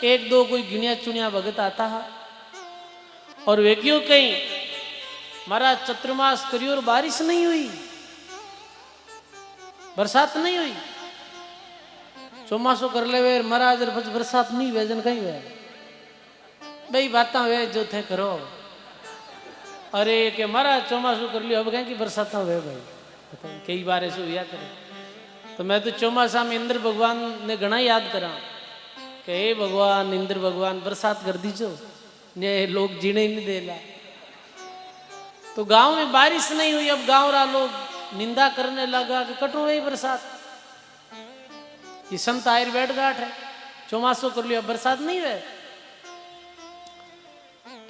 1-2 कोई गिनिया चुनिया भगत आता है, और वे क्यों कहीं महाराज चतुर्मास करियो और बारिश नहीं हुई, बरसात नहीं हुई। चौमासो कर ले वे महाराज, बरसात नहीं हुए, जन कहीं वे भाई बात वे जो थे करो। अरे के महाराज चौमासो कर लियो, अब कहें कि बरसात हुए भाई, कई बार ऐसे हुआ करे। तो मैं तो चौमासा में इंद्र भगवान ने घना याद करा कि हे भगवान, इंद्र भगवान बरसात कर दीजो, ने लोग जीने ही नहीं देला। तो गांव में बारिश नहीं हुई, अब गांव रा लोग निंदा करने लगा कि कटो गई बरसात, ये संत आयुर्वेद घाट है, चौमासो कर लिया, बरसात नहीं हुए।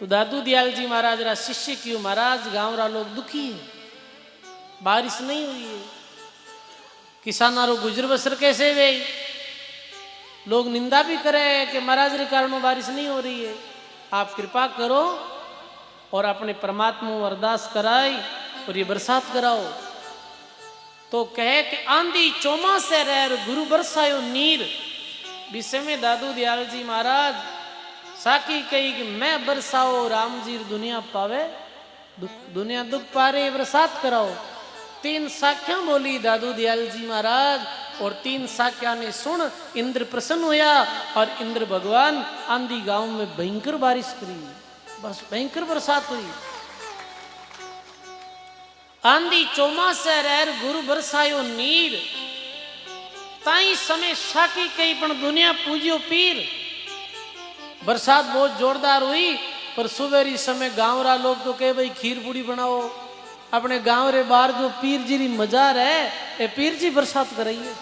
तो दादू दयाल जी महाराज रा शिष्य क्यों, महाराज गांव रा लोग दुखी है, बारिश नहीं हुई है, किसाना रो गुजर बसर कैसे वे, लोग निंदा भी करे कि महाराज रे कारण बारिश नहीं हो रही है। आप कृपा करो और अपने परमात्मा को अरदास कराई और ये बरसात कराओ। तो कहे कि आंधी चौमासे रह गुरु बरसायो नीर। विषय में दादू दयाल जी महाराज साकी कही कि मैं बरसाओ राम जी दुनिया पावे, दुनिया दुख पा रही बरसात कराओ। 3 साख्या बोली दादू दयाल जी महाराज और 3 साख्या ने सुन इंद्र प्रसन्न होया और इंद्र भगवान आंधी गांव में भयंकर बारिश करी, बस भयंकर बरसात हुई। आंधी चौमासे रह गुरु बरसायो नीर। ताई समय साकी कई पण दुनिया पूजियो पीर। बरसात बहुत जोरदार हुई पर सुबेरी समय गांव रा लोग तो कहे भाई खीर पूड़ी बनाओ। अपने गांव रे बाहर जो पीर जी री मजार है ये पीर जी बरसात कराइए।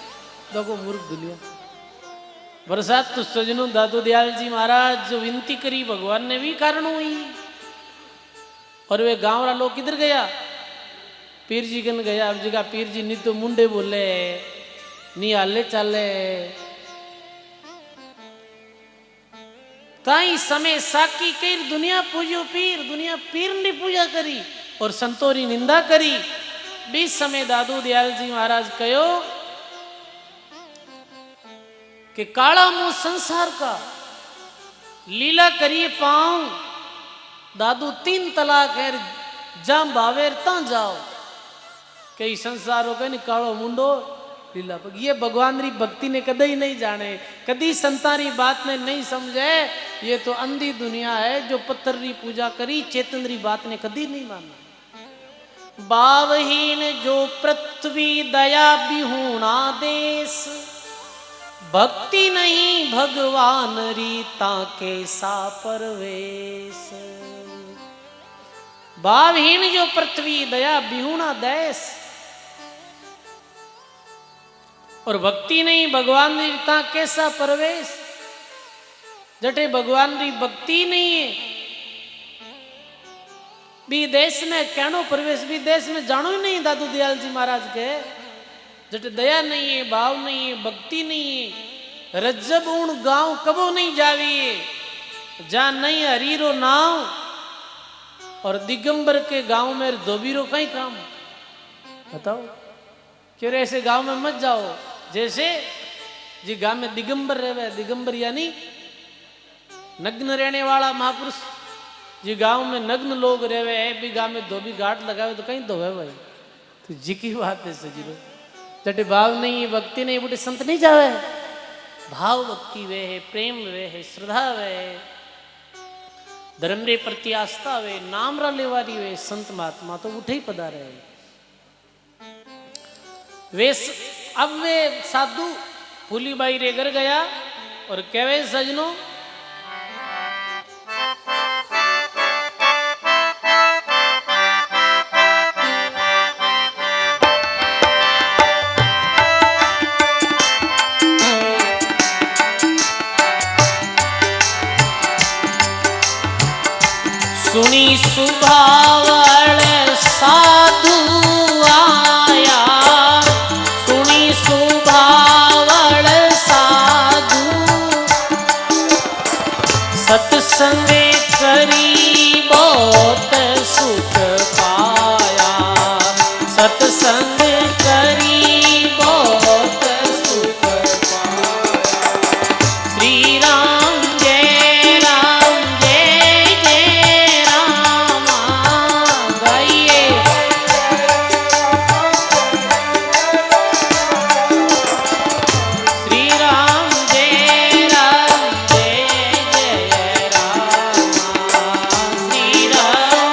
देखो मूर्ख दुनिया बरसात तो सजनों दादू दयाल जी महाराज जो विनती करी भगवान ने भी कारण हुई। और वे गांव रा लोग किधर गया, पीर जी कन गया। अब जगह पीर जी नहीं तो मुंडे बोले नहीं हाले चाले। ताई समय साकी कई दुनिया पूजो पीर, दुनिया पीर ने पूजा करी और संतोरी निंदा करी। 20 समय दादू दयाल जी महाराज कहो कि काला मुंह संसार का लीला करिए पाऊं। दादू 3 तलाक है जम भावेर ता जाओ। कई संसार हो गए कालो मुंडो लीला। ये भगवान री भक्ति ने कदे ही नहीं जाने, कदी संतारी बात ने नहीं समझे। ये तो अंधी दुनिया है जो पत्थर री पूजा करी, चेतन री बात ने कदी नहीं माना। भावहीन जो पृथ्वी दया बिहूणा देश। भक्ति नहीं भगवान री ताके सा परवेश। भावहीन जो पृथ्वी दया बिहूणा देश। और भक्ति नहीं भगवान री ता कैसा परवेश। जटे भगवान री भक्ति नहीं है भी देश में कहनो प्रवेश भी देश में जानो ही नहीं। दादू दयाल जी महाराज के जटे दया नहीं है, भाव नहीं है, भक्ति नहीं है। रज्जब उन गांव कबो नहीं जावी जहां नहीं हरीरो नाव। और दिगंबर के गांव में धोबीरो कहीं काम बताओ। क्यों ऐसे गांव में मत जाओ जैसे जी गांव में दिगंबर रहे। दिगंबर यानी नग्न रहने वाला महापुरुष। जी गांव में नग्न लोग रहे है भी गांव में धोबी घाट लगावे तो कहीं धोवे भाई। तो जी की बात है सजीरो। जटे भाव नहीं है, भक्ति नहीं, बूटे संत नहीं जावे। भाव भक्ति वे है, प्रेम वे है, श्रद्धा वे है, धर्म रे प्रति आस्था वे, नाम रा लेवारी वे संत महात्मा तो उठे ही पधारे। वे अब वे साधु फूलीबाई रे घर गया और कहवे सजनों सुनी सुभावल साधु आया। सुनी सुभावल साधु सत्संग करी बहुत सुख पाया। सत्संग करी बहुत सुख पाया। श्री राम जय राम जय जय राम गाइए। श्री राम जय जय राम। श्री राम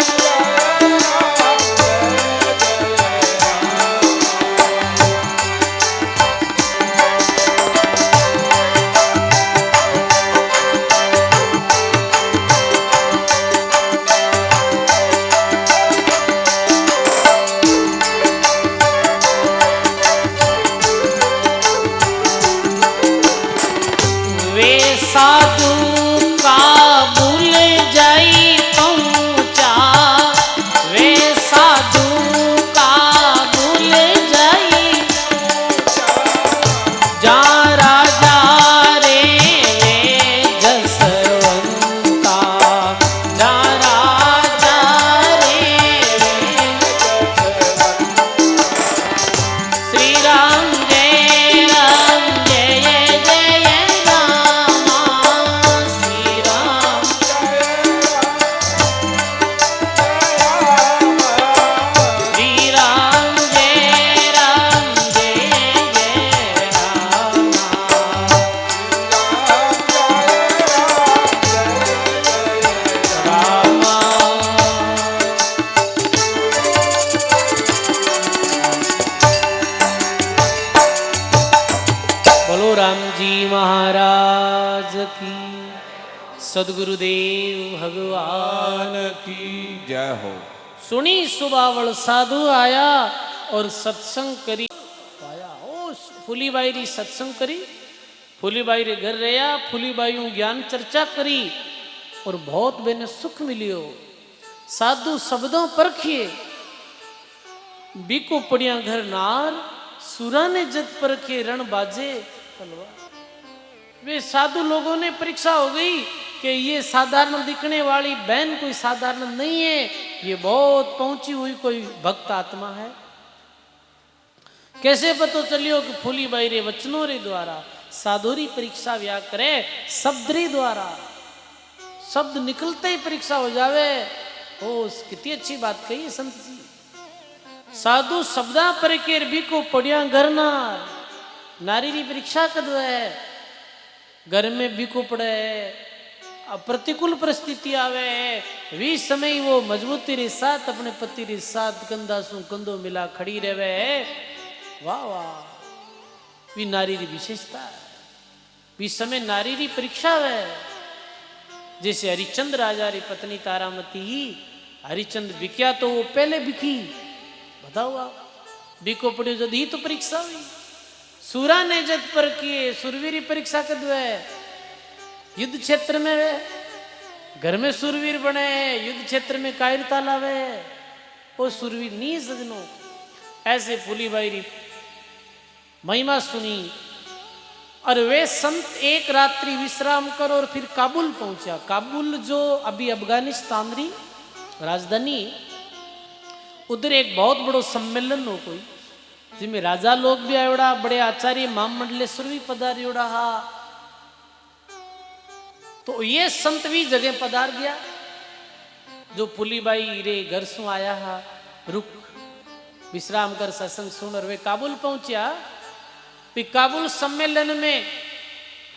सदगुरुदेव भगवान भगवान की जय हो। सुनी सुबावल साधु आया और सत्संग करी आया। ओ फूलीबाई री सत्संग करी, फूलीबाई रे घर रहा, फूलीबाई ज्ञान चर्चा करी और बहुत बेने सुख मिलियो। साधु शब्दों परखिए बीको पड़िया घर नार, सुरा ने जत परखे रण बाजे तलवार। वे साधु लोगों ने परीक्षा हो गई कि ये साधारण दिखने वाली बहन कोई साधारण नहीं है, ये बहुत पहुंची हुई कोई भक्त आत्मा है। कैसे पता चलियो कि फूलीबाई रे वचनों रे द्वारा साधुरी परीक्षा व्या करे, शब्द रे द्वारा शब्द निकलते ही परीक्षा हो जावे। ओ कितनी अच्छी बात कही है संत जी। साधु शब्दा पर के भी को पड़िया घर नार, नारी री परीक्षा कद है। घर में भी को पड़े प्रतिकूल परिस्थिति आवे, वी समय वो मजबूती रे साथ अपने पति रे साथ कंधा सु कंधो मिला खड़ी रहे। वाह वाह, वी नारी री विशेषता है। वी समय नारी री परीक्षा है। जैसे हरिचंद राजा री पत्नी तारामती ही, हरिचंद बिकिया तो वो पहले बिकी, बताओ आप बिको पड़ी जब ही तो परीक्षा हुई। सूरा ने जत पर किए, सुरवीरी परीक्षा कद है युद्ध क्षेत्र में वे घर में सुरवीर बने, युद्ध क्षेत्र में कायरता लावे, वो सुरवीर नहीं सजनो। ऐसे फूलीबाई री महिमा सुनी और वे संत एक रात्रि विश्राम कर और फिर काबुल पहुंचा। काबुल जो अभी अफगानिस्तान री राजधानी, उधर एक बहुत बड़ो सम्मेलन हो कोई, जिसमें राजा लोग भी आयोड़ा, बड़े आचार्य महामंडलेश्वर भी पधारियोड़ा हा। तो ये संत भी जगह पधार गया जो फूलीबाई रे घर सु आया हा, रुक विश्राम कर सत्संग सुन। और वे काबुल पहुंचा। काबुल सम्मेलन में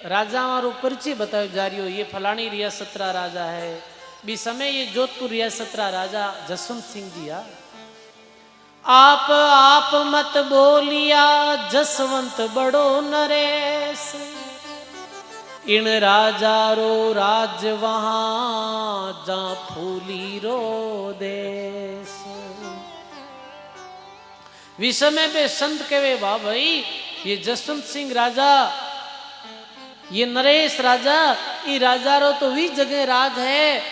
राजा वारो परिचय बताओ जा रही हो, ये फलानी रियासत रा राजा है। भी समय ये जोधपुर रियासत रा राजा जसवंत सिंह जी आ। आप मत बोलिया जसवंत बड़ो नरेश, इन राजा रो राज वहां जा फूली रो देश। विषय पे संत कहे वाह भाई, ये जसवंत सिंह राजा, ये नरेश राजा, ये राजा रो तो वी जगह राज है,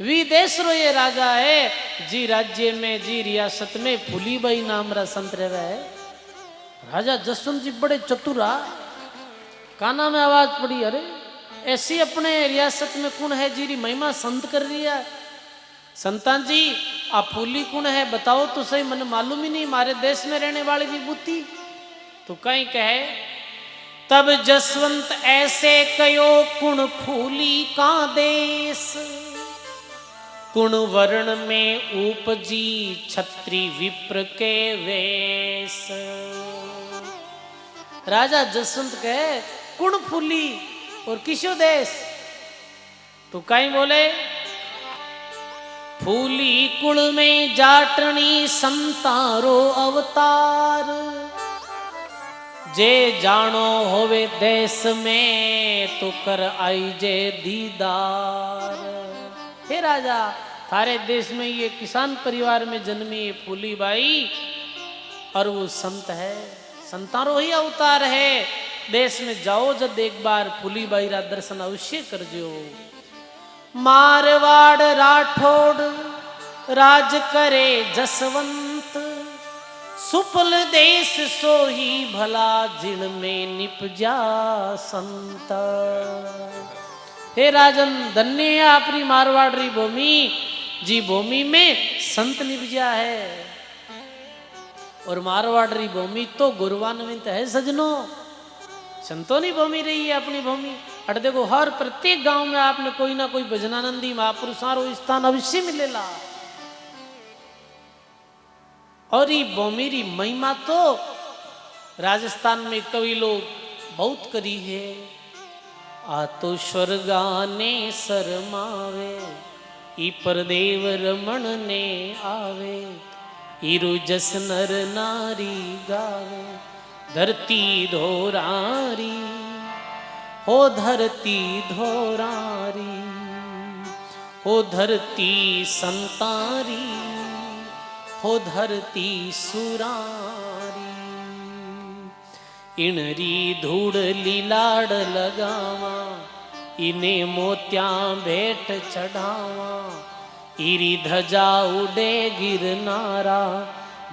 वी देश रो ये राजा है। जी राज्य में जी रियासत में फूलीबाई नाम रा संत रहे है। राजा जसवंत जी बड़े चतुरा, काना में आवाज पड़ी, अरे ऐसी अपने रियासत में कौन है जीरी महिमा संत कर रही है। संतान जी आप फूली कौन है बताओ तो सही, मन मालूम ही नहीं, हमारे देश में रहने वाली विभूति। तो कहीं कहे तब जसवंत ऐसे कयो, कुण फूली का देश, कुण वर्ण में उपजी छत्री विप्र के वेश। राजा जसवंत कहे कुण फूली और किसो देश, तो कहीं बोले फूली कुल में जाटनी संतारो अवतार, जे जानो होवे देश में तो कर आई जे दीदार। हे राजा, थारे देश में ये किसान परिवार में जन्मी फूलीबाई और वो संत है, संतारो ही अवतार है। देश में जाओ जब एक बार फूलीबाई रा दर्शन अवश्य कर जो। मारवाड़ राठौड़ राज करे जसवंत, सुपल देश सोही भला जिण में निपजा संत। हे राजन, धन्य अपनी मारवाड़ री भूमि, जी भूमि में संत निपजा है। और मारवाड़ री भूमि तो गौरवान्वित है सजनो, संतों की भूमि रही है अपनी भूमि। अट देखो हर प्रत्येक गांव में आपने कोई ना कोई भजनानंदी महापुरुषारो स्थान अवश्य मिलेला। और ये भूमि री महिमा तो राजस्थान में कवि लोग बहुत करी है। आ तो स्वर्गाने शरमावे, ई पर देव रमण ने आवे, ईरु जस नर नारी गावे, धरती धोरारी हो धरती धोरारी, हो धरती संतारी, हो धरती सुरारी। इणरी धूड़ लीलाड़ लगावा, इने मोत्या भेंट चढ़ावा। इरी धजा उड़े गिरनारा,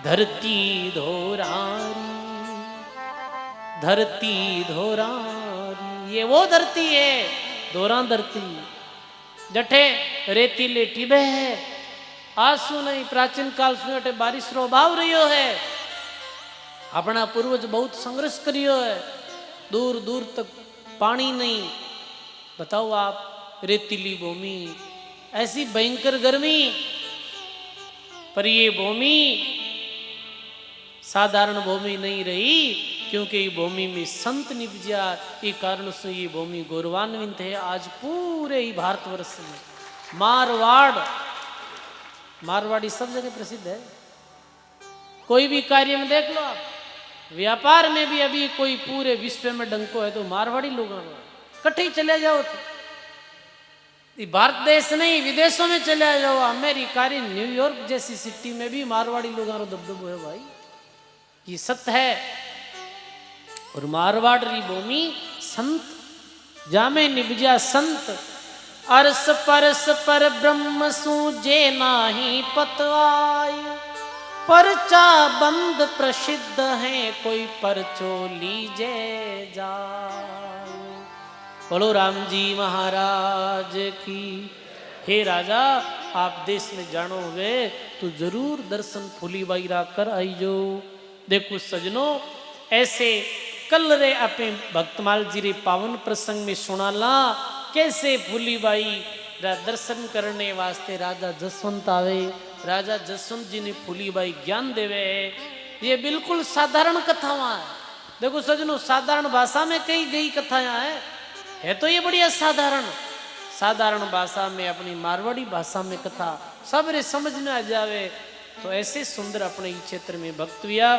धरती धोरारी, धरती धोरारी। ये वो धरती है, धोरा धरती, जठे रेतीले टीबे है, आंसू नहीं। प्राचीन काल से जठे बारिश रो भाव रह्यो है। अपना पूर्वज बहुत संघर्ष करियो है, दूर दूर तक पानी नहीं। बताओ आप, रेतीली भूमि, ऐसी भयंकर गर्मी, पर ये भूमि साधारण भूमि नहीं रही, क्योंकि ये भूमि में संत निपजा। ये कारण से ये भूमि गौरवान्वित है आज पूरे ही भारतवर्ष में। मारवाड़, मारवाड़ी सब जगह प्रसिद्ध है। कोई भी कार्य में देख लो आप, व्यापार में भी अभी कोई पूरे विश्व में डंको है तो मारवाड़ी लोग कट्ठे चले जाओ तो भारत देश नहीं, विदेशों में चले जाओ, अमेरिका, न्यूयॉर्क जैसी सिटी में भी मारवाड़ी लोगों का दबदबो है भाई, ये सत्य है। और मारवाड़ री भूमि संत जामे निभजा संत। अरस परस पर ब्रह्म सूजे नाही पतवाय, परचा बंद प्रसिद्ध है, कोई परचो लीजे जाय। बोलो राम जी महाराज की। हे राजा, आप देश में जानो हुए तो जरूर दर्शन फूलीबाई रा कर आईजो। देखो सजनों, ऐसे कल रे अपने भक्तमाल जी रे पावन प्रसंग में सुनाला कैसे फूलीबाई रा दर्शन करने वास्ते राजा जसवंत आवे। राजा जसवंत जी ने फूलीबाई ज्ञान देवे। ये बिल्कुल साधारण कथावां है। देखो सजनों, साधारण भाषा में कई गई कथाएं है तो ये बड़ी असाधारण, साधारण भाषा में, अपनी मारवाड़ी भाषा में कथा सब रे समझ में आ जावे। तो ऐसे सुंदर अपने क्षेत्र में भक्त हुआ।